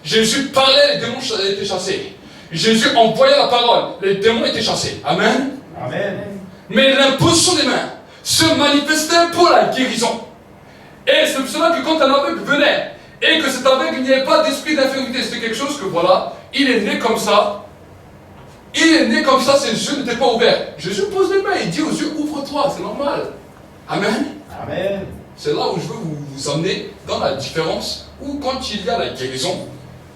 Jésus parlait, les démons étaient chassés. Jésus envoyait la parole, les démons étaient chassés. Amen. Amen. Mais l'impulsion des mains se manifestait pour la guérison. Et c'est pour cela que quand un aveugle venait, et que cet aveugle, il n'y avait pas d'esprit d'infirmité, c'était quelque chose que voilà, il est né comme ça. Il est né comme ça, ses yeux n'étaient pas ouverts. Jésus pose les mains, il dit aux yeux, ouvre-toi, c'est normal. Amen. Amen. C'est là où je veux vous amener dans la différence, où quand il y a la guérison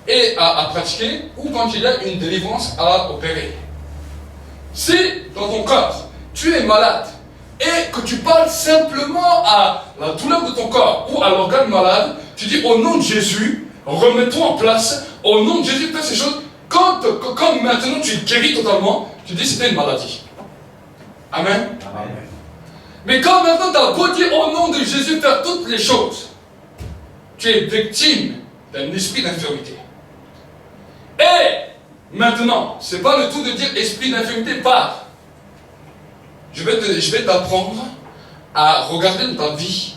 et à pratiquer, ou quand il y a une délivrance à opérer. Si dans ton corps, tu es malade, et que tu parles simplement à la douleur de ton corps ou à l'organe malade, tu dis au nom de Jésus, remets-toi en place, au nom de Jésus, fais ces choses. Quand maintenant tu es guéri totalement, tu dis c'était une maladie. Amen. Amen. Mais quand maintenant tu as beau dire au nom de Jésus faire toutes les choses, tu es victime d'un esprit d'infirmité. Et maintenant, c'est pas le tout de dire esprit d'infirmité part. Je vais t'apprendre à regarder dans ta vie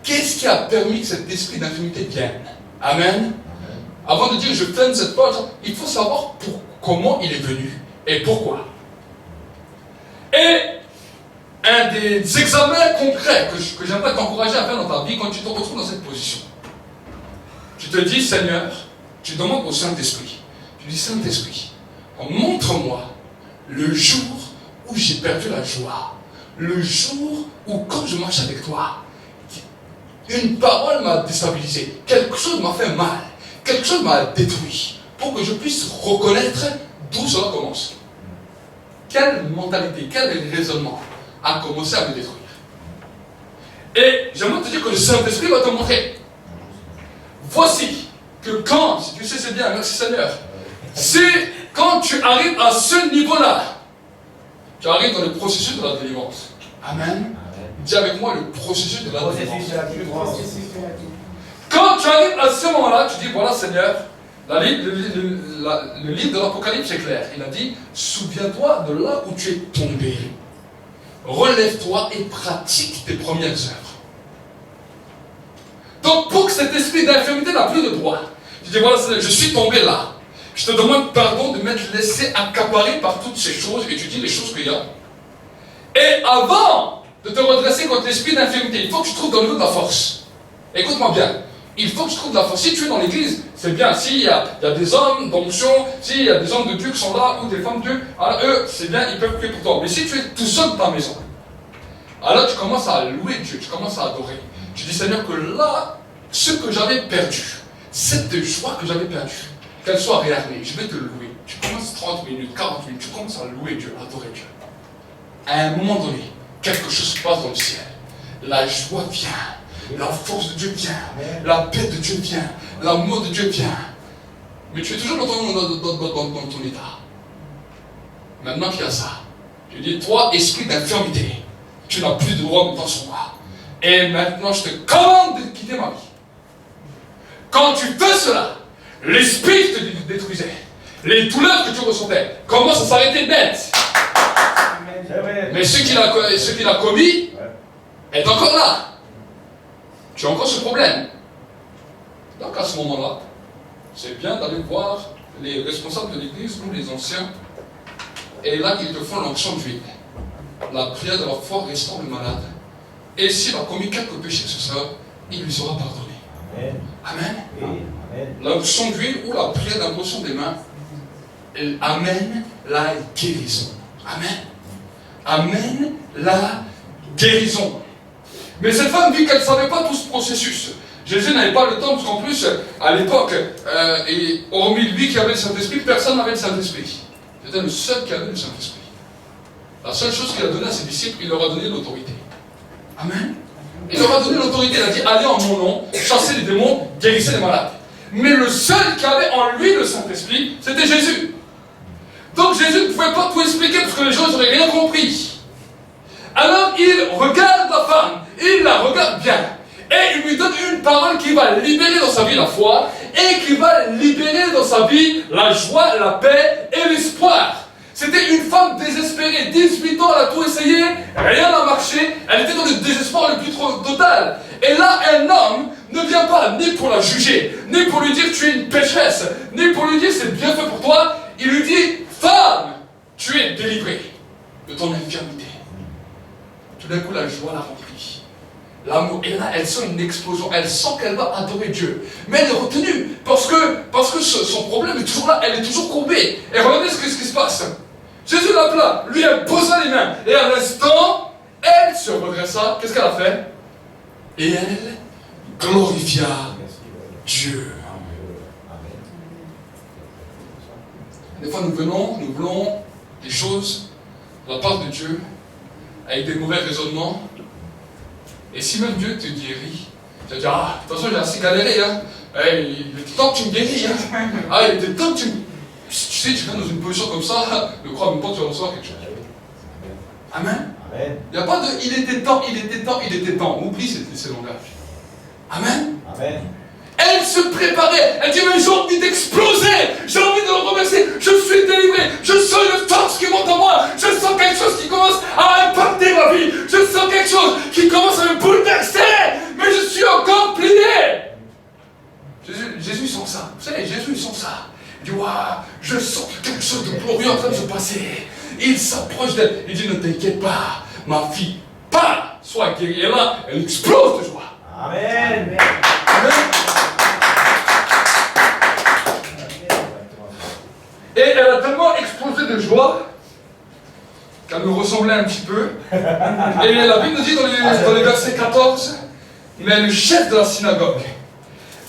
qu'est-ce qui a permis que cet esprit d'infirmité vienne. Amen. Avant de dire je ferme cette porte, il faut savoir comment il est venu et pourquoi. Et un des examens concrets que j'aimerais t'encourager à faire dans ta vie quand tu te retrouves dans cette position. Tu te dis, Seigneur, tu demandes au Saint-Esprit, tu dis, Saint-Esprit, montre-moi le jour où j'ai perdu la joie, le jour où quand je marche avec toi, une parole m'a déstabilisé, quelque chose m'a fait mal, quelque chose m'a détruit, pour que je puisse reconnaître d'où cela commence. Quelle mentalité, quel raisonnement a commencé à me détruire. Et j'aimerais te dire que le Saint-Esprit va te montrer. Voici que quand, si tu sais c'est bien, merci Seigneur, c'est quand tu arrives à ce niveau-là, tu arrives dans le processus de la délivrance. Amen. Dis avec moi le processus de la délivrance. Quand tu arrives à ce moment-là, tu dis voilà Seigneur, le livre de l'Apocalypse est clair. Il a dit, souviens-toi de là où tu es tombé. Relève-toi et pratique tes premières œuvres. Donc pour que cet esprit d'infirmité n'a plus de droit, tu dis voilà Seigneur, je suis tombé là. Je te demande pardon de m'être laissé accaparer par toutes ces choses, et tu dis les choses qu'il y a. Et avant de te redresser contre l'esprit d'infirmité, il faut que tu trouves dans le niveau de la force. Écoute-moi bien. Il faut que tu trouves de la force. Si tu es dans l'église, c'est bien. S'il y a des hommes d'onction, s'il y a des hommes de Dieu qui sont là, ou des femmes de Dieu, alors eux, c'est bien, ils peuvent prier pour toi. Mais si tu es tout seul dans ta maison, alors tu commences à louer Dieu, tu commences à adorer. Tu dis Seigneur que là, ce que j'avais perdu, cette joie que j'avais perdue, qu'elle soit réarmée, je vais te louer. Tu commences 30 minutes, 40 minutes, tu commences à louer Dieu, à adorer Dieu. À un moment donné, quelque chose se passe dans le ciel. La joie vient. La force de Dieu vient, la paix de Dieu vient, l'amour de Dieu vient. Mais tu es toujours dans ton état. Maintenant qu'il y a ça, je dis, toi, esprit d'infirmité, tu n'as plus de droit maintenant sur moi. Et maintenant, je te commande de quitter ma vie. quand tu fais cela, l'esprit te détruisait. Les douleurs que tu ressentais commencent à s'arrêter net. Mais ce qu'il a commis est encore là. Tu as encore ce problème. Donc à ce moment-là, c'est bien d'aller voir les responsables de l'église ou les anciens. Et là, ils te font l'onction d'huile. La prière de la foi restaure le malade. Et s'il a commis quelques péchés, ce soeur, il lui sera pardonné. Amen. Amen. L'onction d'huile ou la prière d'imposition des mains, elle amène la guérison. Amen. Amène la guérison. Mais cette femme dit qu'elle ne savait pas tout ce processus. Jésus n'avait pas le temps, parce qu'en plus, à l'époque, et hormis lui qui avait le Saint-Esprit, personne n'avait le Saint-Esprit. C'était le seul qui avait le Saint-Esprit. La seule chose qu'il a donnée à ses disciples, il leur a donné l'autorité. Amen. Il leur a donné l'autorité, il a dit, allez en mon nom, chassez les démons, guérissez les malades. Mais le seul qui avait en lui le Saint-Esprit, c'était Jésus. Donc Jésus ne pouvait pas tout expliquer, parce que les gens n'auraient rien compris. Alors il regarde la femme, il la regarde bien, et il lui donne une parole qui va libérer dans sa vie la foi, et qui va libérer dans sa vie la joie, la paix et l'espoir. C'était une femme désespérée, 18 ans, elle a tout essayé, rien n'a marché, elle était dans le désespoir le plus total. Et là, un homme ne vient pas ni pour la juger, ni pour lui dire tu es une pécheresse, ni pour lui dire c'est bien fait pour toi, il lui dit femme, tu es délivrée de ton infirmité. Tout d'un coup, la joie l'a remplie. L'amour, et là, elle sent une explosion. Elle sent qu'elle va adorer Dieu. Mais elle est retenue. Parce que son problème est toujours là. Elle est toujours courbée. Et regardez ce qui se passe. Jésus l'appela, lui imposa les mains. Et à l'instant, elle se redressa. Qu'est-ce qu'elle a fait? Et elle glorifia Dieu. Des fois, nous voulons des choses de la part de Dieu avec des mauvais raisonnements. Et si même Dieu te guérit, tu vas dire, ah, de toute façon, j'ai assez galéré, hein. Il était temps que tu me guéris, hein. Ah, il était temps que tu me... Tu sais, tu viens dans une position comme ça, ne crois même pas que tu vas recevoir quelque chose. Amen. Il n'y a pas de, il était temps, il était temps, il était temps. Oublie ces langages. Amen. Amen. Elle se préparait, elle dit, mais j'ai envie d'exploser, j'ai envie de le remercier, je suis délivré, je sens une force qui monte en moi, je sens quelque chose qui commence à impacter ma vie, je sens quelque chose qui commence à me bouleverser, mais je suis encore plié. Jésus sent ça, vous savez, Jésus sent ça. Il dit, waouh, je sens quelque chose de glorieux en train de se passer. Il s'approche d'elle, il dit, ne t'inquiète pas, ma fille, pas, sois guérie. Et là, elle explose de joie. Amen. Amen. Et elle a tellement explosé de joie qu'elle me ressemblait un petit peu. Et la Bible nous dit dans les versets 14, mais le chef de la synagogue,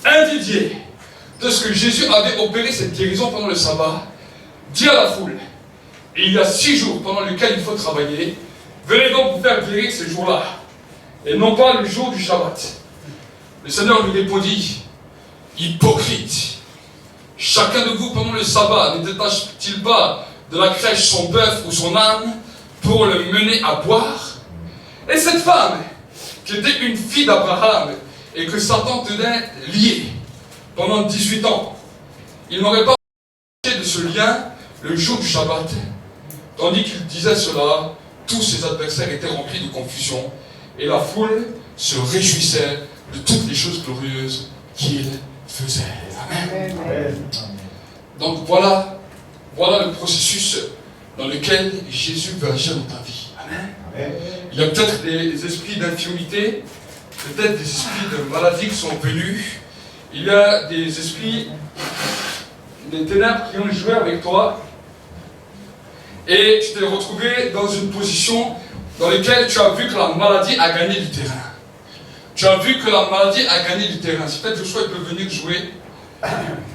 indigné de ce que Jésus avait opéré cette guérison pendant le sabbat, dit à la foule, il y a 6 jours pendant lesquels il faut travailler, venez donc vous faire guérir ces jours-là, et non pas le jour du Shabbat. Le Seigneur lui répondit, hypocrite, chacun de vous pendant le sabbat ne détache-t-il pas de la crèche son bœuf ou son âne pour le mener à boire? Et cette femme, qui était une fille d'Abraham et que Satan tenait liée pendant 18 ans, il n'aurait pas de ce lien le jour du Shabbat. Tandis qu'il disait cela, tous ses adversaires étaient remplis de confusion et la foule se réjouissait de toutes les choses glorieuses qu'il faisait. Amen. Amen. Donc voilà le processus dans lequel Jésus veut agir dans ta vie. Amen. Amen. Il y a peut-être des esprits d'infirmité, peut-être des esprits de maladie qui sont venus. Il y a des esprits, des ténèbres qui ont joué avec toi. Et tu t'es retrouvé dans une position dans laquelle tu as vu que la maladie a gagné du terrain. Tu as vu que la maladie a gagné du terrain. C'est peut-être Joshua peut venir jouer.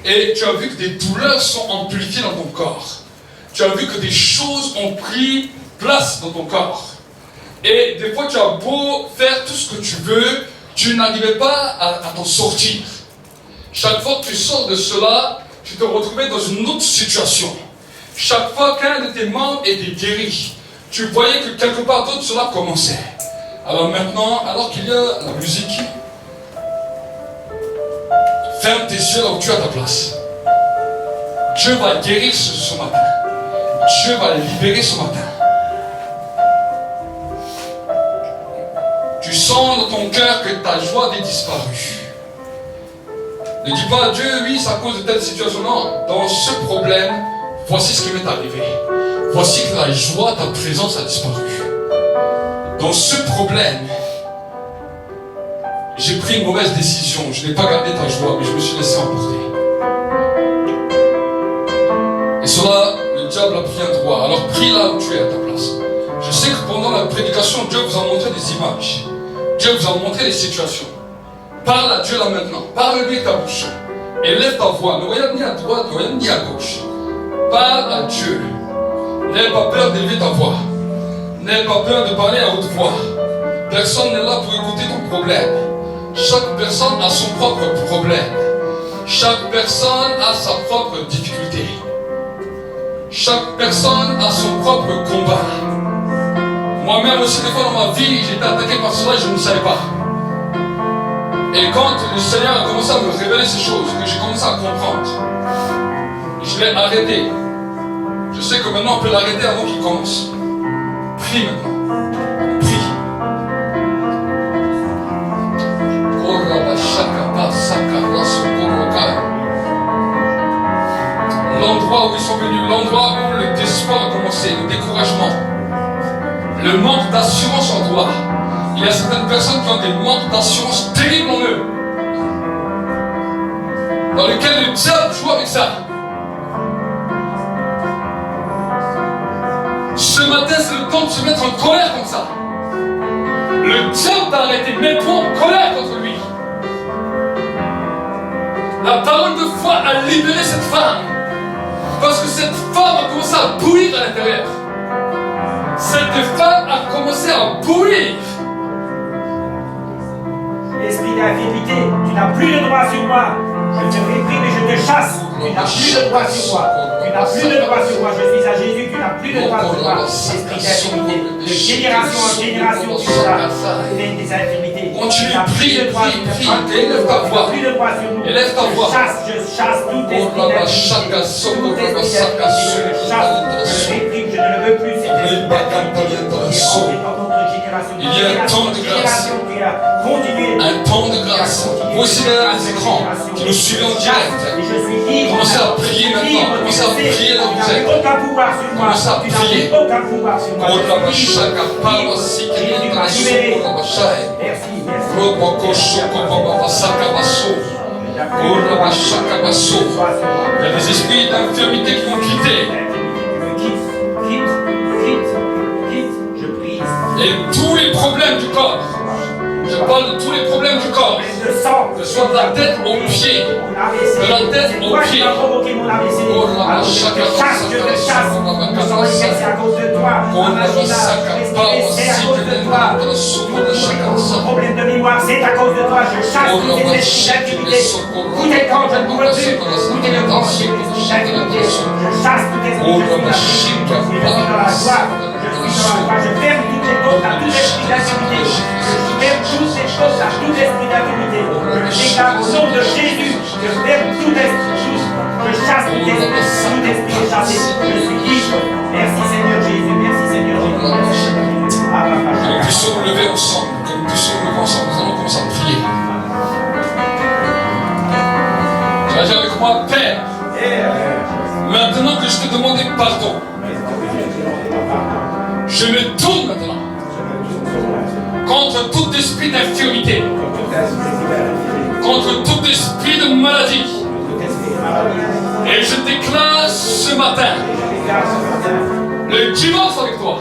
Et tu as vu que des douleurs sont amplifiées dans ton corps. Tu as vu que des choses ont pris place dans ton corps. Et des fois, tu as beau faire tout ce que tu veux, tu n'arrivais pas à t'en sortir. Chaque fois que tu sors de cela, tu te retrouvais dans une autre situation. Chaque fois qu'un de tes membres était guéri, tu voyais que quelque part d'autre cela commençait. Alors maintenant, alors qu'il y a la musique, fais Ferme tes yeux là où tu as ta place. Dieu va guérir ce matin. Dieu va libérer ce matin. Tu sens dans ton cœur que ta joie est disparue. Ne dis pas à Dieu, oui, c'est à cause de telle situation. Non, dans ce problème, voici ce qui m'est arrivé. Voici que la joie, ta présence a disparu. Dans ce problème, j'ai pris une mauvaise décision. Je n'ai pas gardé ta joie, mais je me suis laissé emporter. Et cela, le diable a pris un droit. Alors prie là où tu es à ta place. Je sais que pendant la prédication, Dieu vous a montré des images. Dieu vous a montré des situations. Parle à Dieu là maintenant. Parle-lui avec ta bouche. Et lève ta voix. Ne regarde ni à droite, ne regarde ni à gauche. Parle à Dieu. N'aie pas peur d'élever ta voix. N'aie pas peur de parler à haute voix. Personne n'est là pour écouter ton problème. Chaque personne a son propre problème. Chaque personne a sa propre difficulté. Chaque personne a son propre combat. Moi-même aussi, des fois dans ma vie, j'étais attaqué par cela et je ne savais pas. Et quand le Seigneur a commencé à me révéler ces choses, que j'ai commencé à comprendre, je l'ai arrêté. Je sais que maintenant on peut l'arrêter avant qu'il commence. Prie maintenant. Prie. L'endroit où ils sont venus, l'endroit où le désespoir a commencé, le découragement, le manque d'assurance en toi. Il y a certaines personnes qui ont des manques d'assurance terribles en eux, dans lesquels le diable joue avec ça. Ce matin, c'est le temps de se mettre en colère comme ça. Le diable t'a arrêté, mets-toi en colère contre lui. La parole de foi a libéré cette femme, parce que cette femme a commencé à bouillir à l'intérieur. Cette femme a commencé à bouillir. Esprit d'infidélité, tu n'as plus de droit sur moi. Je te réprime et je te chasse. Tu n'as plus de droit sur moi. Tu n'as plus de droit sur moi. Je suis à Jésus, tu n'as plus de droit sur moi. Esprit d'infidélité, de génération en génération, tu seras plein des infidélités. Continue, prie, élève ta voix. Tu n'as plus de droit sur nous. Élève ta voix. Je chasse tout esprit d'infidélité. Tout esprit d'infidélité, je chasse. Je réprime, je ne le veux plus. Cet esprit d'infidélité. Il y a un temps de grâce. Un temps de grâce. Voici derrière les écrans qui nous suivent en direct. Commencez à prier maintenant. Commencez à prier là où vous êtes. Commencez à prier. Il y a des esprits d'infirmité qui vont quitter. Et tous les problèmes du corps, je parle de tous les problèmes du corps, que ce soit de la tête aux pieds, de la tête aux pieds. Oh la chasse, je te chasse, c'est à cause de toi, problème de mémoire, c'est à cause de toi, je chasse tous les esprits d'intimité. Tout est quand je ne pourrais plus, tout est le corps, je chasse tous les esprits d'intimité. Je suis dans la joie. Je ferme toutes les portes à tout esprit d'intimité. Je ferme toutes les portes à tout esprit d'intimité. Je déclare au nom de Jésus. Je ferme tout esprit. Je chasse tout esprit est chassé. Je suis libre. Merci Seigneur Jésus. Merci Seigneur Jésus. Que nous puissions nous lever ensemble. Que nous puissions nous lever ensemble. Nous allons commencer à prier. Tu vas dire avec moi, Père, maintenant que je t'ai demandé pardon, je me tourne maintenant contre tout esprit d'infirmité, contre tout esprit de maladie. Et je déclare ce matin le divorce avec toi.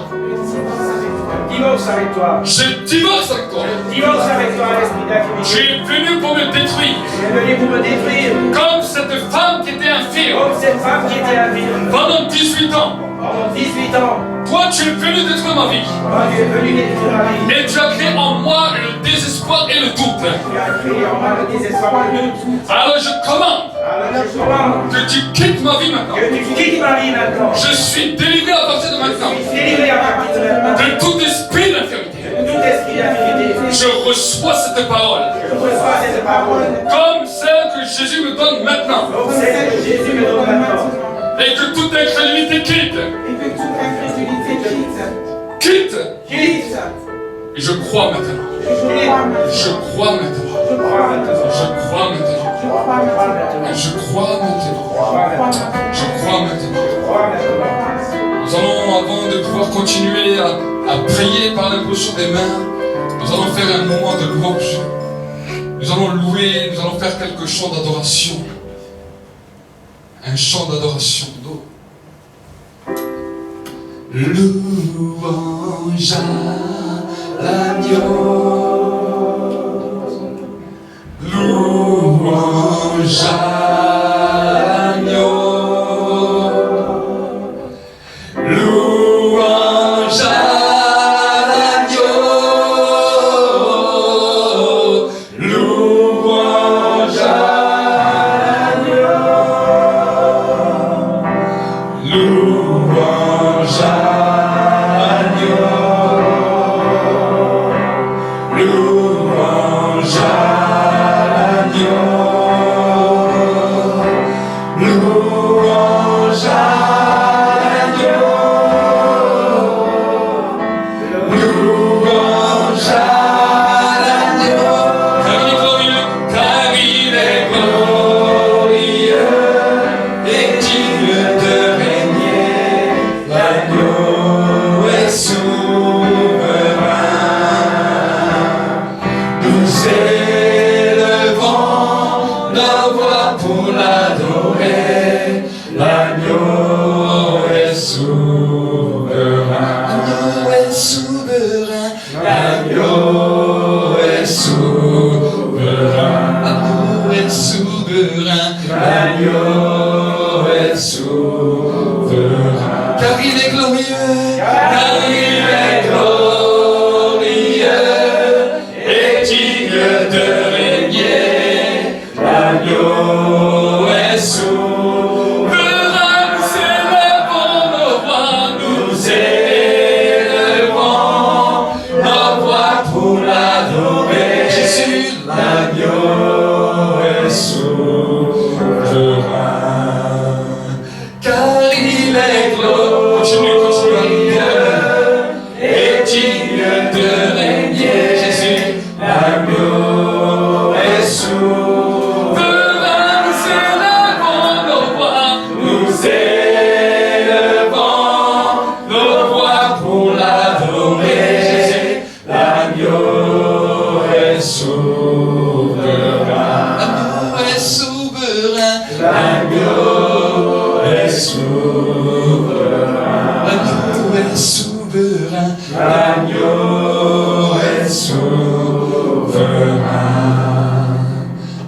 Divorce avec toi. Je divorce avec toi. Divorce avec toi, esprit d'infidélité. Tu es venu pour me détruire. Tu es venu pour me détruire. Comme cette femme qui était infirme. Comme cette femme qui était infirme. Pendant 18 ans. Pendant 18 ans. Toi, tu es venu détruire ma vie. Toi, tu es venu détruire ma vie. Et tu as créé en moi le désespoir et le doute. Tu as créé en moi le désespoir et le doute. Alors je commande. Que tu quittes ma vie maintenant. Que tu quittes ma vie maintenant. Je suis délivré à partir de maintenant. Je suis délivré à partir de maintenant. De tout esprit d'infirmité. tout esprit d'infidélité. Je reçois cette parole. Je reçois cette parole. Comme celle que Jésus me donne maintenant. Comme celle que Jésus me donne maintenant. Et que toute incrédulité quitte. Et que toute incrédulité quitte. Quitte. Quitte. Et je crois maintenant. Je crois maintenant. Je crois maintenant. Je crois maintenant. Je crois maintenant. Et je crois maintenant. Je crois maintenant. Je crois maintenant. Nous allons, avant de pouvoir continuer à prier par l'imposition des mains, nous allons faire un moment de louange. Nous allons louer, nous allons faire quelque chose d'adoration. Un chant d'adoration. Louange à l'agneau. Louange à l'agneau. Louange à l'agneau. Louange à l'agneau. Louange à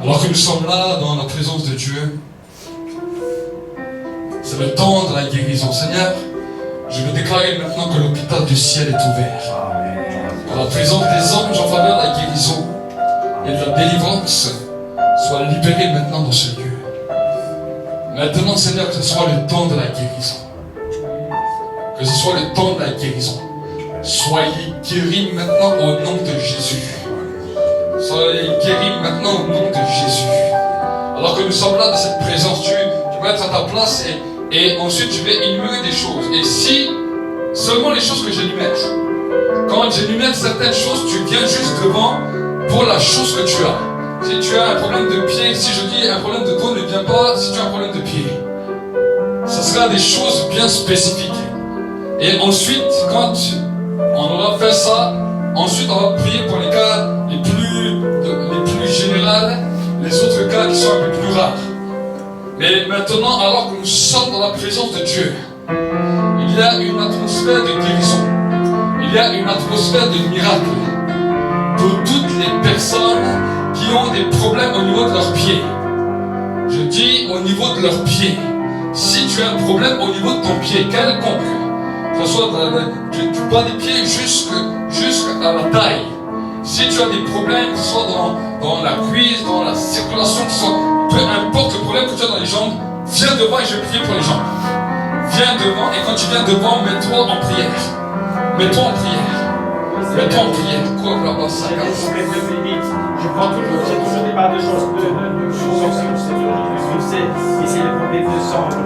Alors que nous sommes là dans la présence de Dieu, c'est le temps de la guérison. Seigneur, je veux déclarer maintenant que l'hôpital du ciel est ouvert. Par la présence des anges en faveur de la guérison et de la délivrance, soit libéré maintenant dans ce lieu. Maintenant, Seigneur, que ce soit le temps de la guérison. Que ce soit le temps de la guérison. Soyez guéris maintenant au nom de Jésus. Soyez guéris maintenant au nom de Jésus. Alors que nous sommes là dans cette présence, tu vas être à ta place et ensuite tu vas énumérer des choses. Et si seulement les choses que j'énumère, quand j'énumère certaines choses, tu viens juste devant pour la chose que tu as. Si tu as un problème de pied, si je dis un problème de dos, ne viens pas si tu as un problème de pied. Ce sera des choses bien spécifiques. Et ensuite, quand on aura fait ça, ensuite on va prier pour les cas les plus généraux, les autres cas qui sont un peu plus rares. Mais maintenant, alors que nous sommes dans la présence de Dieu, il y a une atmosphère de guérison. Il y a une atmosphère de miracle pour toutes les personnes qui ont des problèmes au niveau de leurs pieds. Je dis au niveau de leurs pieds. Si tu as un problème au niveau de ton pied, quelconque, que ce soit du bas des pieds jusqu'à la taille, si tu as des problèmes, que ce soit dans la cuisse, dans la circulation, peu importe le problème que tu as dans les jambes, viens devant et je vais prier pour les jambes. Viens devant et quand tu viens devant, mets-toi en prière. Mets-toi en prière. Le temps de prier. J'ai toujours des barres de choses de fonction, Seigneur Jésus. Et c'est le problème de sang que j'ai.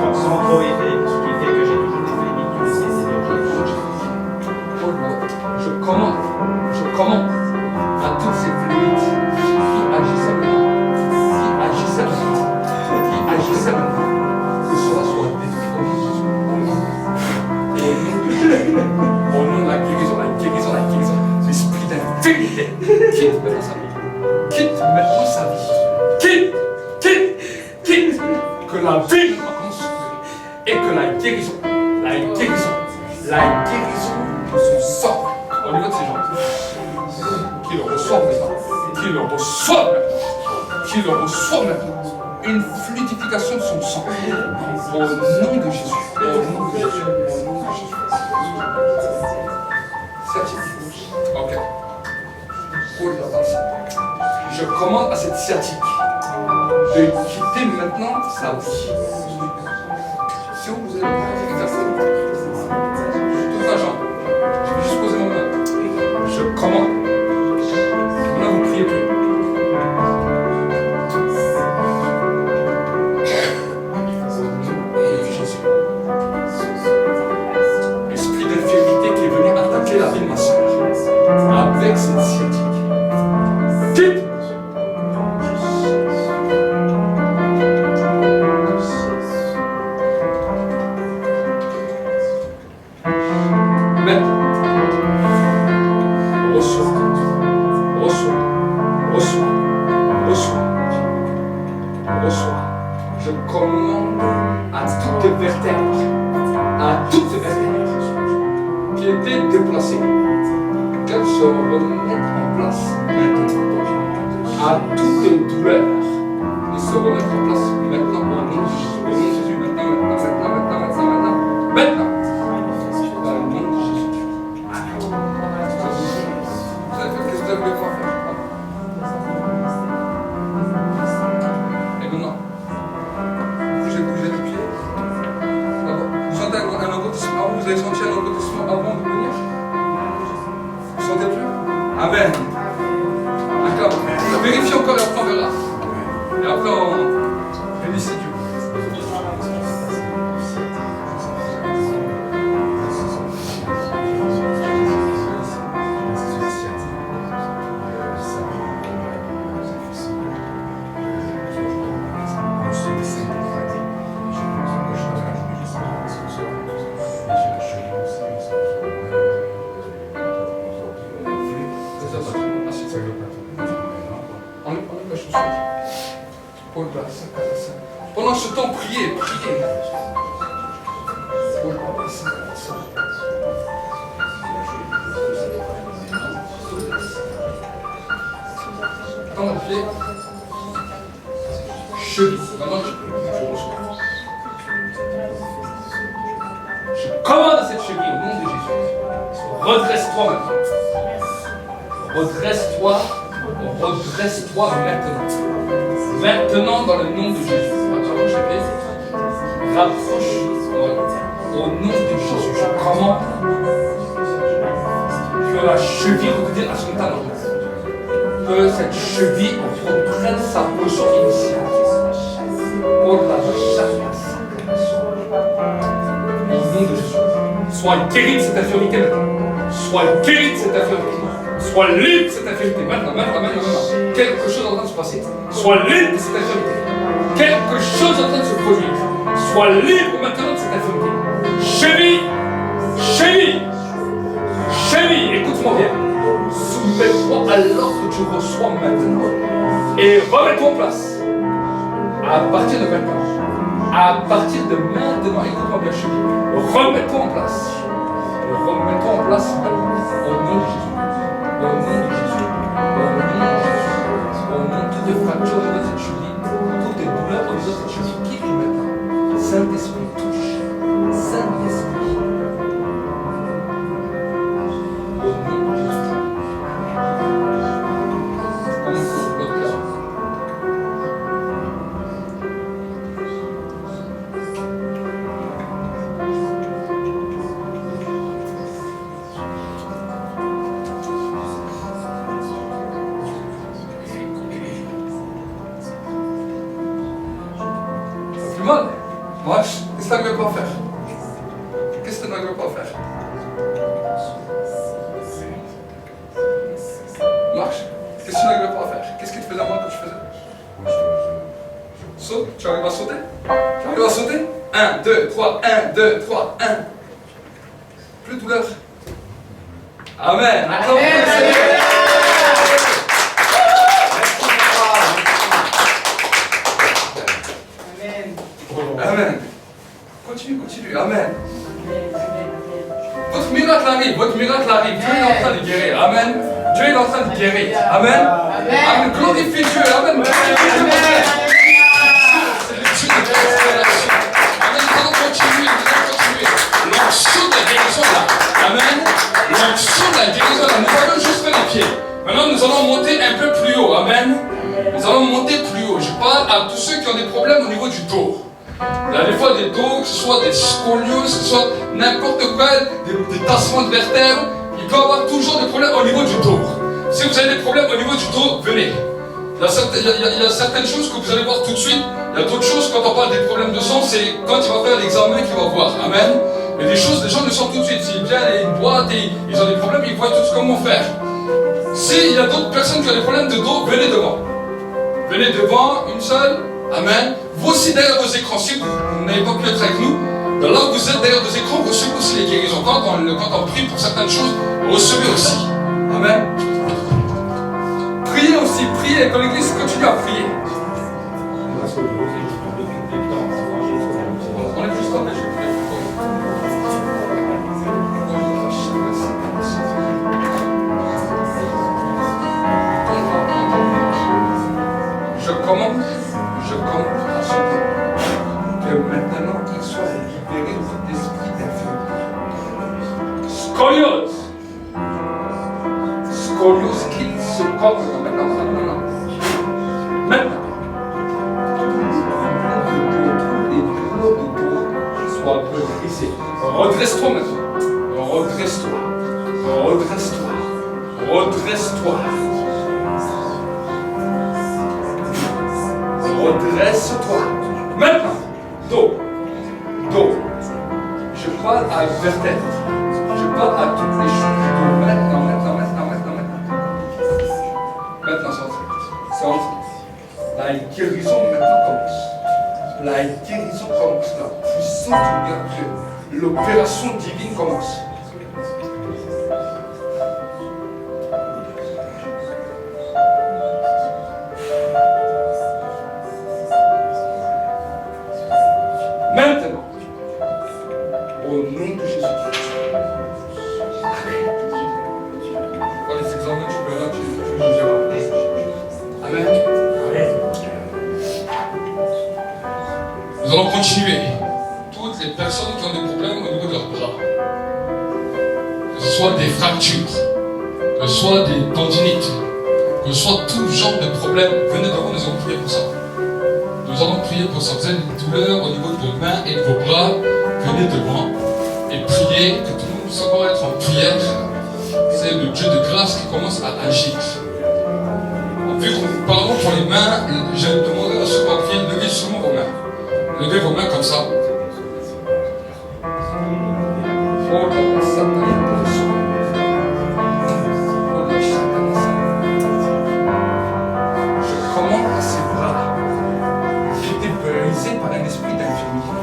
Quand sang trop élevé, qui fait que j'ai toujours des phénix, tu le sais, Seigneur Jésus. Je commande à toutes ces fluides qui agissaient maintenant, que cela soit détruit au nom de Jésus. Au nom de la guérison, l'esprit d'infirmité, quitte maintenant sa vie. Quitte. Que la vie commence et que la guérison de son sang, au niveau de ses jambes, qu'il le reçoive maintenant, une fluidification de son sang, au nom de Jésus, Sciatique. Ok. Je commande à cette sciatique de quitter maintenant sa vie. Si vous allez exercer toute la jambe, je vais juste poser ma main. Je commande. Là, vous ne priez plus. Esprit d'infirmité qui est venu attaquer la vie de ma soeur avec cette sciatique. Quitte. Je commande à toutes les vertèbres qui étaient déplacées, qu'elles se remettent en place maintenant. À toute douleur, de se remettre en place maintenant au nom de Jésus. Au nom de Jésus, maintenant. Dans le nom de Jésus. Qu'est-ce que vous avez quoi faire? Et maintenant, bougez le pied. D'accord. Vous sentez un engloutissement? Vous avez senti un engloutissement avant de venir? Vous sentez plus? Amen. D'accord. Vérifiez encore et après on verra. Et après on bénissez Dieu. Pendant ce temps, priez. Dans le pied, cheville. Maintenant, je reçois. Je commande à cette cheville au nom de Jésus. Redresse-toi maintenant. Redresse-toi maintenant. Maintenant, dans le nom de Jésus. Rapproche. Au nom de Jésus, je commande que la cheville retourne à son talent. Que cette cheville reprenne sa position initiale. Au nom de Jésus. Sois guéri de cette infirmité maintenant. Sois guéri de cette infirmité. Sois libre de cette infirmité. Maintenant. Quelque chose est en train de se passer. Sois libre de cette infirmité. Quelque chose est en train de se produire. Sois libre maintenant de cette infirmité. Chérie, écoute-moi bien. Soumets-toi à l'ordre que tu reçois maintenant. Et remets-toi en place. À partir de maintenant, écoute-moi bien, chérie. Remets-toi en place. Maintenant. Au nom de Jésus. Au nom de Jésus. Au nom de toutes les fractures au niveau de cette cheville, toutes les douleurs au niveau de cette cheville, quitte maintenant. Saint-Esprit touche. Saint-Esprit. Au nom de Jésus. Commence votre cœur. Qu'est-ce que tu n'arrives pas à faire? Qu'est-ce que tu n'arrives pas à faire? Marche. Qu'est-ce que tu n'arrives pas à faire? Qu'est-ce que tu faisais avant que je faisais? Saute. Tu arrives à sauter? Tu arrives à sauter? 1, 2, 3, 1, 2, 3, 1. Plus de douleur. Amen. Amen. Continue, continue. Amen. Votre miracle arrive, votre miracle arrive. Dieu est en train de guérir. Amen. Dieu est en train de guérir. Amen. Amen. Glorifie Dieu. Amen. L'onction de la guérison là. Amen. L'onction de la guérison là. Nous allons juste faire les pieds. Maintenant, nous allons monter un peu plus haut. Amen. Nous allons monter plus haut. Je parle à tous ceux qui ont des problèmes au niveau du dos. Il y a des fois des dos, que ce soit des scolioses, que ce soit n'importe quoi, des tassements de vertèbres. Il peut y avoir toujours des problèmes au niveau du dos. Si vous avez des problèmes au niveau du dos, venez. Il y a certaines choses que vous allez voir tout de suite. Il y a d'autres choses, quand on parle des problèmes de sang, c'est quand il va faire l'examen qu'il va voir. Amen. Mais des choses, les gens le sentent tout de suite. S'ils viennent et ils boitent et ils ont des problèmes, ils voient tout comment faire. S'il y a d'autres personnes qui ont des problèmes de dos, venez devant. Venez devant, une seule. Amen. Vous aussi derrière vos écrans, si vous n'avez pas pu être avec nous, là où vous êtes derrière vos écrans, recevez aussi les guérisons. Quand on prie pour certaines choses, recevez aussi. Amen. Priez aussi, priez, que l'Église continue à prier. On est juste en train de prier. Je commande à son que maintenant qu'il soit libéré de cet esprit d'infirmité. Scoliose. Scoliose qu'il se colle maintenant. Maintenant. Les douleurs de dos soient redressées. Redresse-toi maintenant. Redresse-toi. Redresse-toi. Redresse-toi. Redresse-toi. Maintenant, dos. Je parle à vertèbre. Je parle à toutes les choses du dos. Maintenant. Maintenant, c'est entré. La guérison maintenant commence. La guérison commence. La puissance de Dieu. L'opération divine commence. Maintenant, au nom de Jésus. Quand les examens, tu verras, tu nous diras. Amen. Nous allons continuer. Toutes les personnes qui ont des problèmes au niveau de leurs bras, que ce soit des fractures, que ce soit des tendinites, que ce soit tout genre de problèmes, venez devant, nous allons prier pour ça. Nous allons prier pour ça. Vous avez des douleurs au niveau de vos mains et de vos bras. Venez devant et priez, que tout le monde saura être en prière. C'est le Dieu de grâce qui commence à agir. Vu que nous parlons pour les mains, je demanderai à ceux qui ont prié, levez seulement vos mains. Levez vos mains comme ça. Je commande à ces bras qui étaient brisés par un esprit d'infirmité,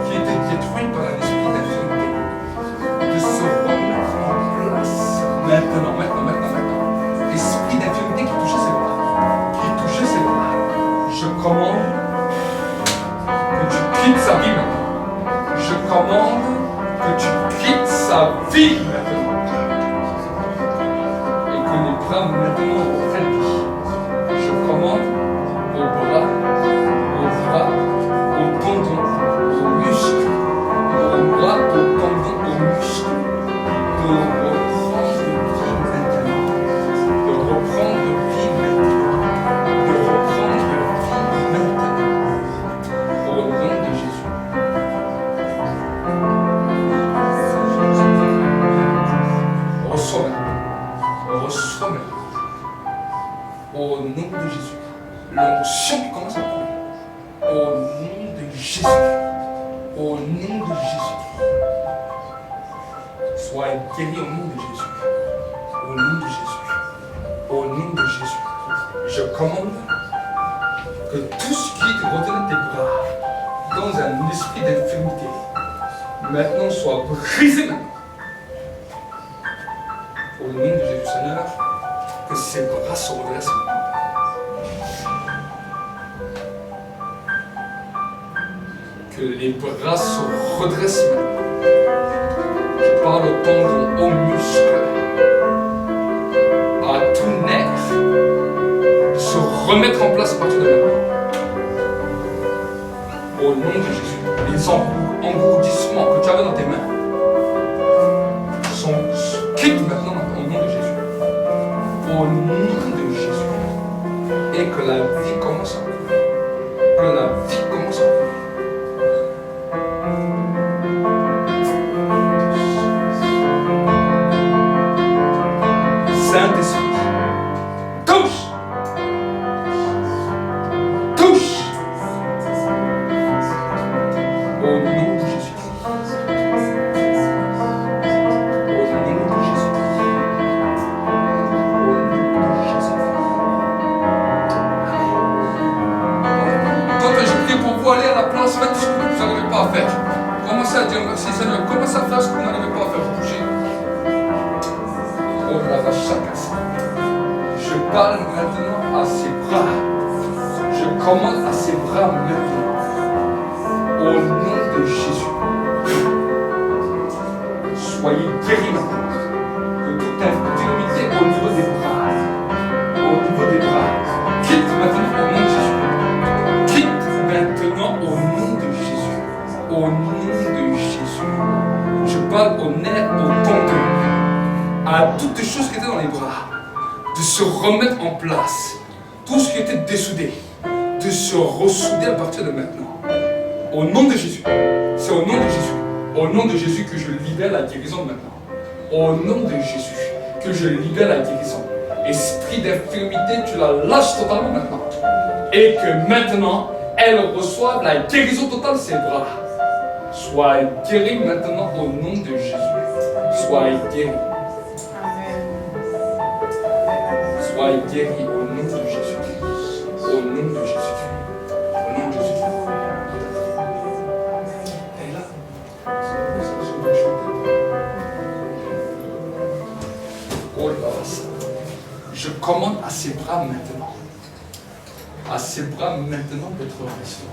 qui étaient détruits par un esprit d'infirmité, de se remettre en place maintenant. Esprit d'infirmité qui touchait ses bras, je commande que tu quittes sa vie maintenant. Je commande que tu quittes sa vie maintenant. Et que les bras maintenant reprennent vie. Je commande aux bras, aux tendons, aux muscles, aux bras, aux tendons, aux muscles, de reprendre vie maintenant. De reprendre vie maintenant. Au nom de Jésus. Reçois maintenant. Au nom de Jésus. L'onction qui commence à couler. Au nom de Jésus. Au nom de Jésus. Sois guéri au nom de Jésus. Au nom de Jésus. Au nom de Jésus. Je commande que tout ce qui te retenait tes bras dans un esprit d'infirmité maintenant soit brisé maintenant. Au nom de Jésus Seigneur, que ses bras se redressent maintenant. Que les bras se redressent maintenant. Je parle au tendon, aux muscles, à tout nerf, de se remettre en place à partir de maintenant. Au nom de Jésus, les engourdissements que tu avais dans tes mains sont quittés maintenant au nom de Jésus. Au nom de Jésus. Et que la vie commence à couler. Que la vie commence à couler. Saint-Esprit, touche! Touche! Au nom de Jésus. Au nom de Jésus. Au nom de Jésus. Quand je prie pour vous aller à la place, faites ce que vous n'arrivez pas à faire. Commencez à dire merci Seigneur, commencez à faire ce que vous n'arrivez pas à faire. Bougez. Oh la vache, chacun. Je parle maintenant à ses bras. Je commande à ses bras maintenant. Au nom de Jésus. Soyez guéris maintenant. De toute infirmité au niveau des bras. Au niveau des bras. Quitte maintenant au nom de Jésus. Quitte maintenant au nom de Jésus. Au nom de Jésus. Je parle aux nerfs, aux tendons, à toutes les choses qui étaient dans les bras, de se remettre en place. Tout ce qui était dessoudé, de se ressouder à partir de maintenant. Au nom de Jésus. C'est au nom de Jésus. Au nom de Jésus que je libère la guérison maintenant. Au nom de Jésus que je libère la guérison. Esprit d'infirmité, tu la lâches totalement maintenant. Et que maintenant, elle reçoive la guérison totale de ses bras. Sois guéri maintenant au nom de Jésus. Sois guéri. Sois guéri au nom de Jésus. Au nom de Jésus. Au nom de Jésus. Et là, oh là, je commande à ses bras maintenant. À ses bras maintenant d'être restaurés.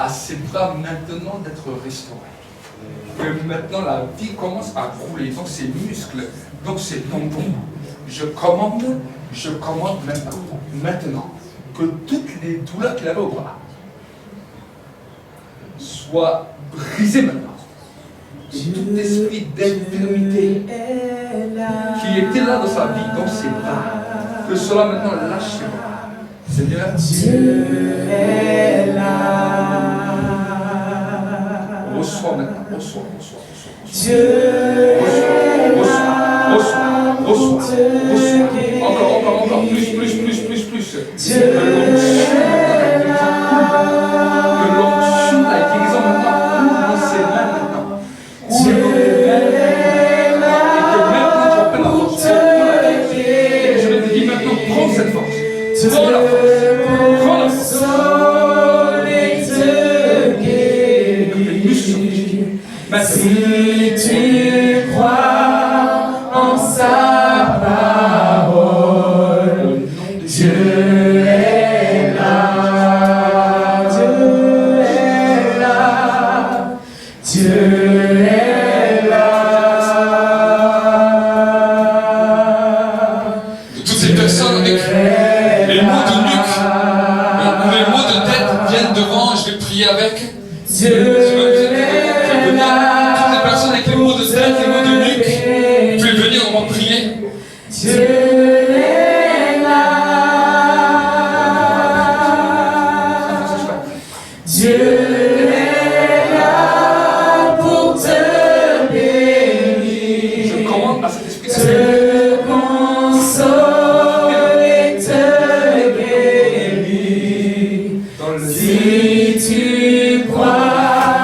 À ses bras maintenant d'être restaurés. Que maintenant la vie commence à couler dans ses muscles, dans ses tendons. Je commande maintenant que toutes les douleurs qu'il avait au bras soient brisées maintenant. Tout esprit d'infirmité qui était là dans sa vie, dans ses bras, que cela maintenant lâche ses bras. Seigneur, Dieu est là. Reçois maintenant, reçois. Dieu reçois. Encore, plus. Dieu est là. Que l'onction de la guérison maintenant coule dans ses mains maintenant. Coule dans tes mains. Et que maintenant tu appelles la force. Et je te dis maintenant, prends cette force. Prends la force. Si tu crois en sa parole, Dieu est là, Dieu est là, Dieu est là. De toutes ces personnes avec les mots de nuque ou les mots de tête viennent devant, je vais prier avec. Dieu est là. Avec les mots de tête, les mots de nuque, vous pouvez venir, on va prier. Dieu est là. Dieu est là pour te bénir. Je commande à cet esprit te consoler et te guérir. Si tu crois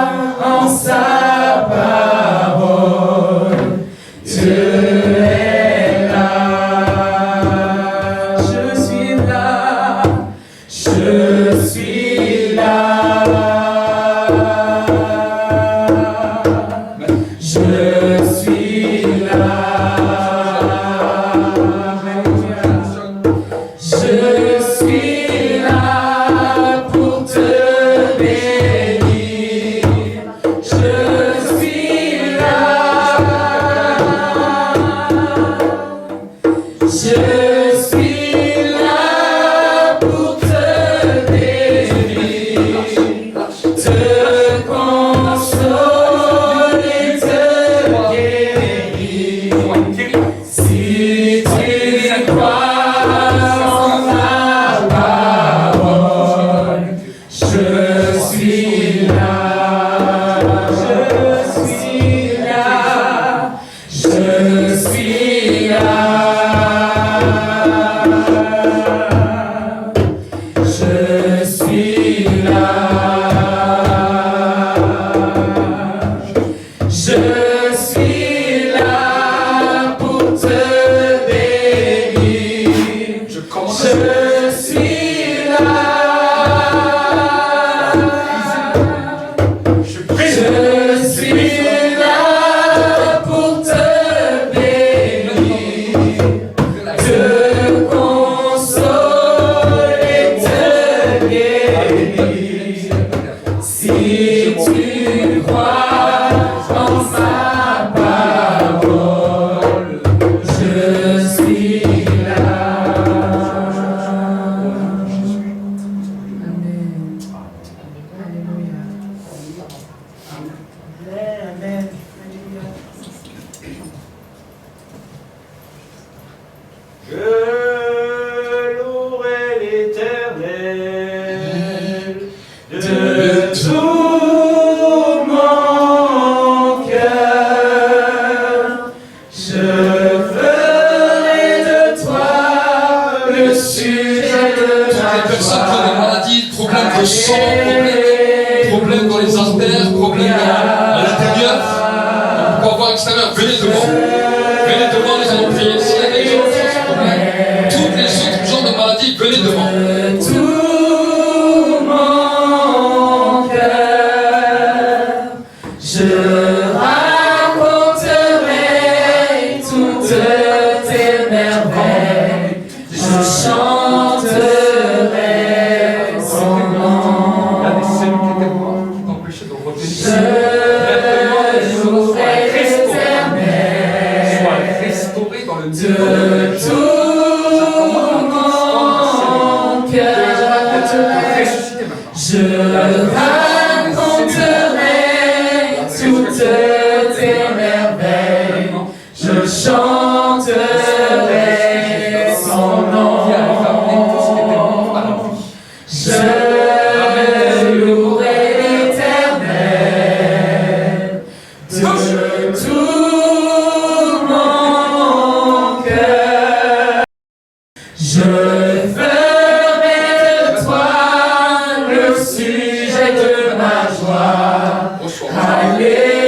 personnes qui ont des maladies, problèmes de sang, problèmes dans les artères, problèmes à l'intérieur, pour avoir extérieur, venez devant. Venez devant, nous allons prier. S'il y a des gens qui ont ce problème, tous les autres genres de maladies, venez devant. Tout mon cœur, je raconterai toutes tes merveilles, je chanterai son nom. Il y a des cellules qui étaient mortes qui t'empêchaient de retenir. Sois restauré dans le De tout mon cœur, je raconterai toutes tes merveilles, je chanterai son nom. Je louerai l'Éternel de tout mon cœur. Je ferai de toi le sujet de ma joie. Alléluia.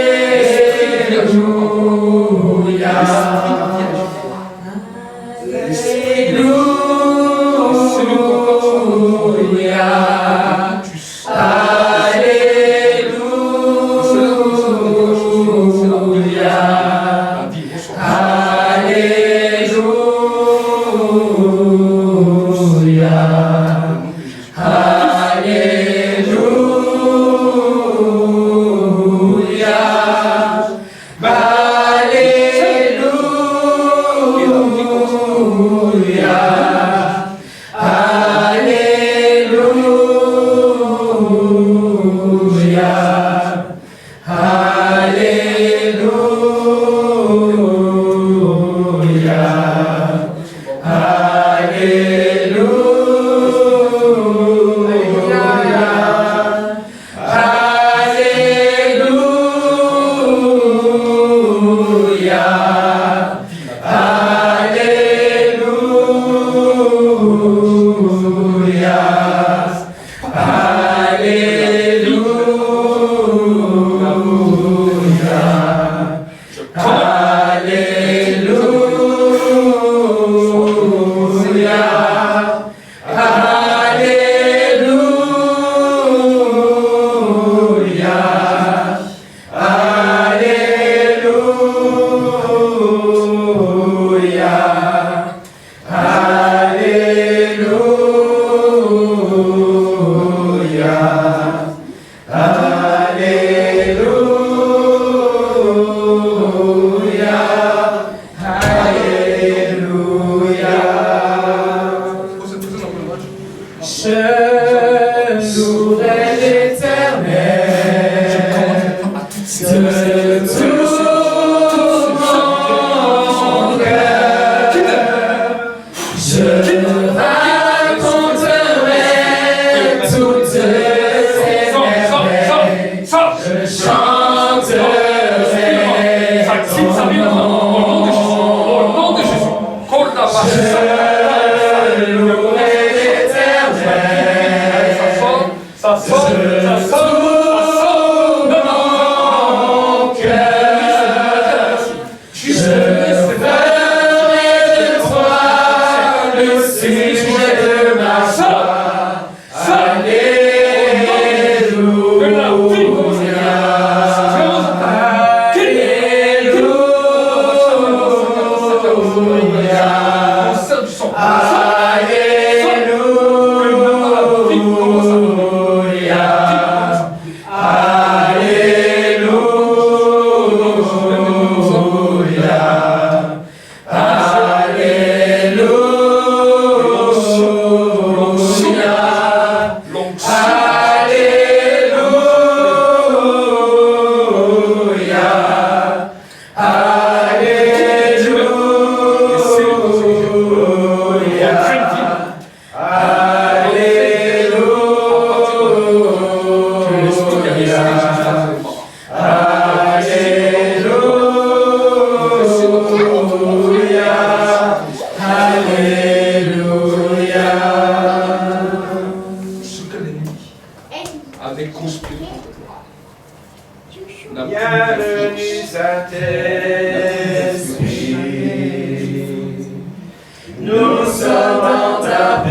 sommes dans ta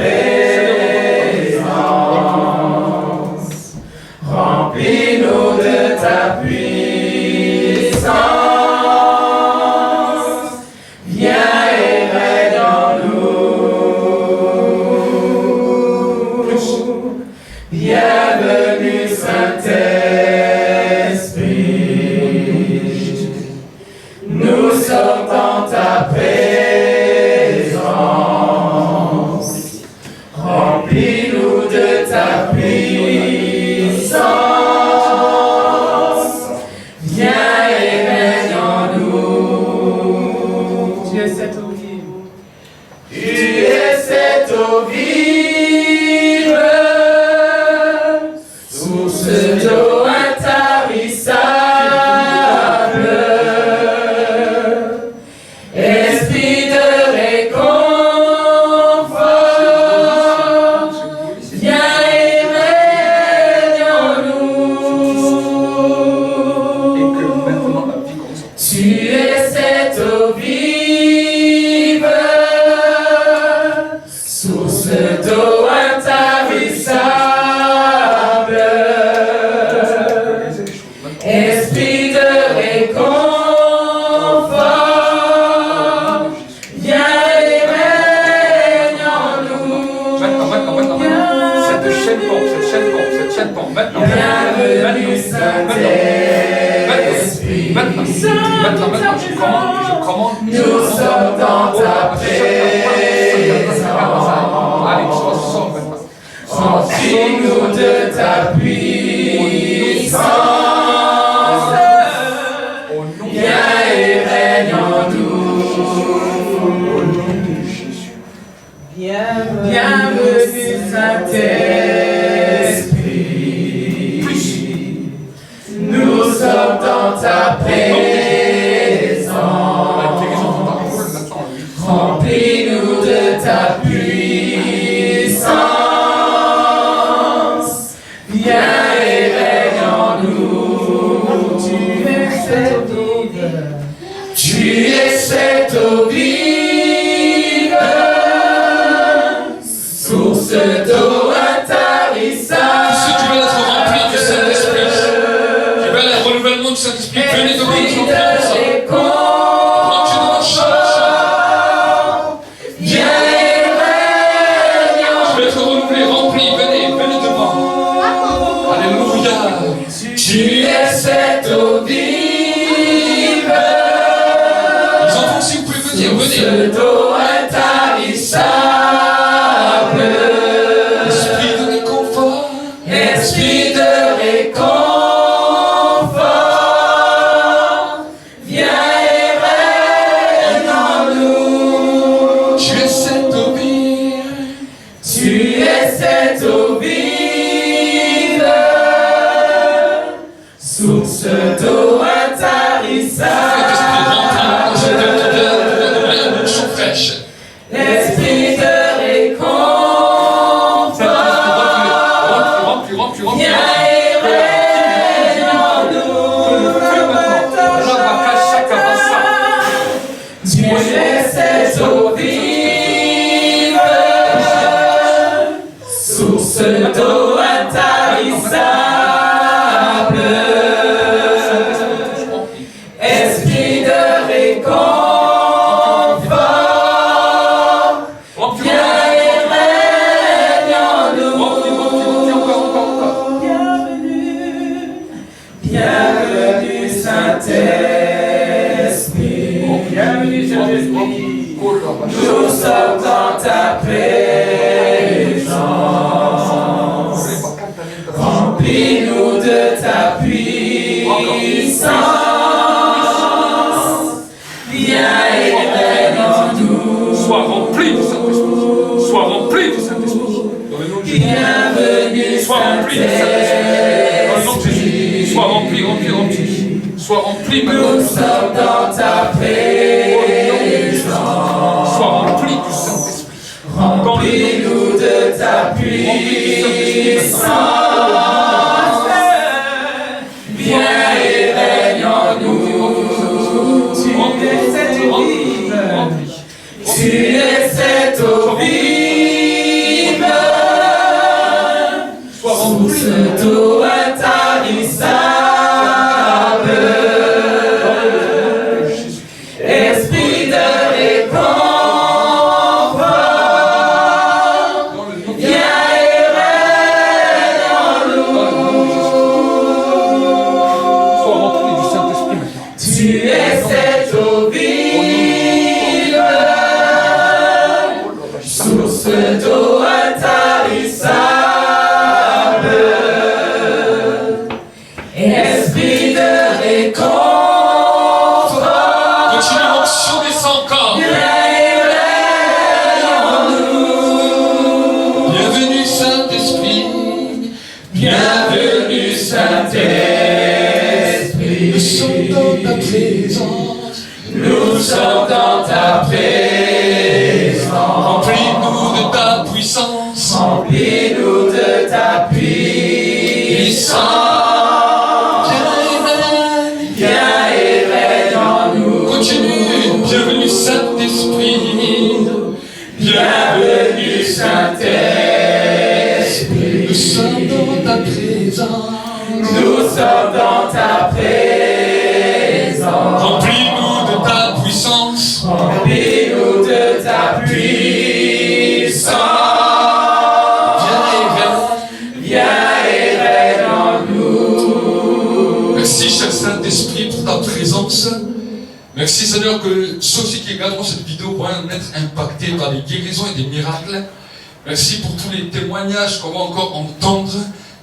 présence. Remplis-nous de ta puissance. Viens et règne en nous. Bienvenue Saint-Esprit. Nous sommes dans ta présence. Remplis-nous de ta puissance. Viens et règne en nous. Tu es cette eau vive. Tu es cette eau vive, source d'eau intarissable, esprit de réconfort, viens et règne en nous. Tu es cette eau vive, source d'eau intarissable, esprit de réconfort, viens et règne en nous. Cette chaîne tombe, maintenant. Bienvenue Saint-Esprit. Maintenant, je commande. Nous sommes dans ta présence. Allez, sors maintenant. Remplis-nous de ta puissance. Viens et règne en nous. Bienvenue Saint-Esprit. Nous sommes dans ta présence. Remplis-nous de ta puissance. Viens et règne en nous. Tu es cette eau vive. Tu es cette eau vive, source d'eau intarissable. Si tu veux être rempli du Saint-Esprit, tu veux le renouvellement du Saint-Esprit, venez devant nous. Viens et règne en Je vais être renouvelé, rempli, venez devant. Alléluia. Tu es cette eau vive, Les enfants, si vous pouvez venir, source venez. d'eau intarissable, Esprit de réconfort, esprit de réconfort, viens et règne en nous. tu es cette eau vive. Tu es cette eau vive, source d'eau intarissable, esprit de réconfort, viens et règne en nous. Tu es cette eau vive, source d'eau intarissable, esprit de réconfort, viens et règne en nous. Bienvenue Saint-Esprit. Bienvenue Saint-Esprit. Nous sommes dans ta présence. Remplis-nous de ta puissance. Viens et règne en nous. Sois rempli du Saint-Esprit. Sois rempli du Saint-Esprit. Dans le nom de Jésus. Bienvenue Sois rempli du Saint-Esprit. Dans le nom de Jésus. Sois rempli. Sois rempli Nous maintenant. sommes dans ta présence. Sois rempli du Saint-Esprit. Remplis-nous de ta puissance. Viens et règne en nous. Tu es cette eau vive. Tu es cette eau vive, Sois rempli. source d'eau intarissable, esprit de réconfort, viens et règne en nous. Sois rempli du Saint-Esprit maintenant. Tu es cette eau vive, source d'eau intarissable, esprit de réconfort, Continue l'onction des 100 corps. viens et règne en nous. Bienvenue Saint-Esprit. Bienvenue Saint-Esprit, Nous sommes dans ta présence. nous sommes dans ta présence. Remplis-nous de ta puissance. Remplis-nous de ta puissance. Viens et règne en nous. Continue. Bienvenue Saint-Esprit. Bienvenue Saint-Esprit, Nous sommes dans ta présence. nous sommes dans ta présence. Remplis-nous de ta puissance. Remplis-nous de ta puissance. Viens et règne en nous. Merci, cher Saint-Esprit, pour ta présence. Merci, Seigneur, que ceux aussi qui regarderont cette vidéo pourront être impactés par des guérisons et des miracles. Merci pour tous les témoignages qu'on va encore entendre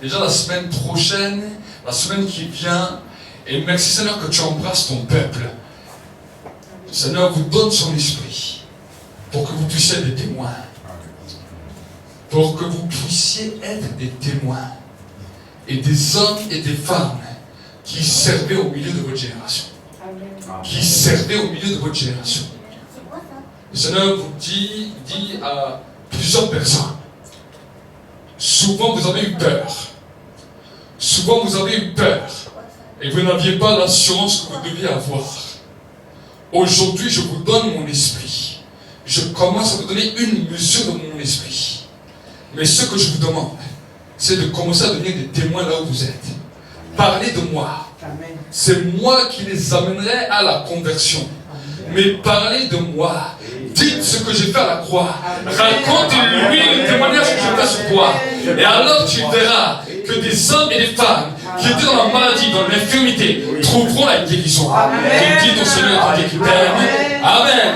déjà la semaine prochaine, la semaine qui vient. Et merci, Seigneur, que tu embrasses ton peuple. Seigneur, vous donne son esprit pour que vous puissiez être des témoins. Pour que vous puissiez être des témoins. Et des hommes et des femmes qui servaient au milieu de votre génération. Qui servaient au milieu de votre génération. Le Seigneur vous dit à plusieurs personnes, souvent vous avez eu peur. Souvent vous avez eu peur. Et vous n'aviez pas l'assurance que vous deviez avoir. Aujourd'hui, je vous donne mon esprit. Je commence à vous donner une mesure de mon esprit. Mais ce que je vous demande, c'est de commencer à devenir des témoins là où vous êtes. Parlez de moi. C'est moi qui les amènerai à la conversion. Mais parlez de moi. Dites ce que j'ai fait à la croix. Raconte-lui le témoignage que j'ai fait sur toi. Et alors tu verras que des hommes et des femmes qui étaient dans la maladie, dans l'infirmité, trouveront la guérison. Et dis ton Seigneur, ton Dieu qui t'aime. Amen.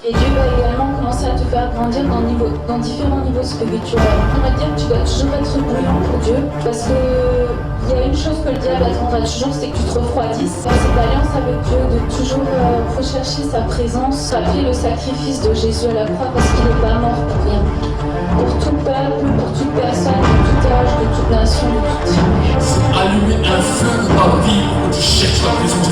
Et Dieu va également commencer à te faire grandir dans différents niveaux spirituels. On va dire que tu dois toujours être bouillant pour Dieu, parce que il y a une chose que le diable attendra toujours, c'est que tu te refroidisses. Cette alliance avec Dieu, de toujours rechercher sa présence, rappeler le sacrifice de Jésus à la croix, parce qu'il n'est pas mort pour rien. Pour tout peuple, pour toute personne, de tout âge, de toute nation, de toute tribu. Allumer un feu dans ta vie où tu cherches la présence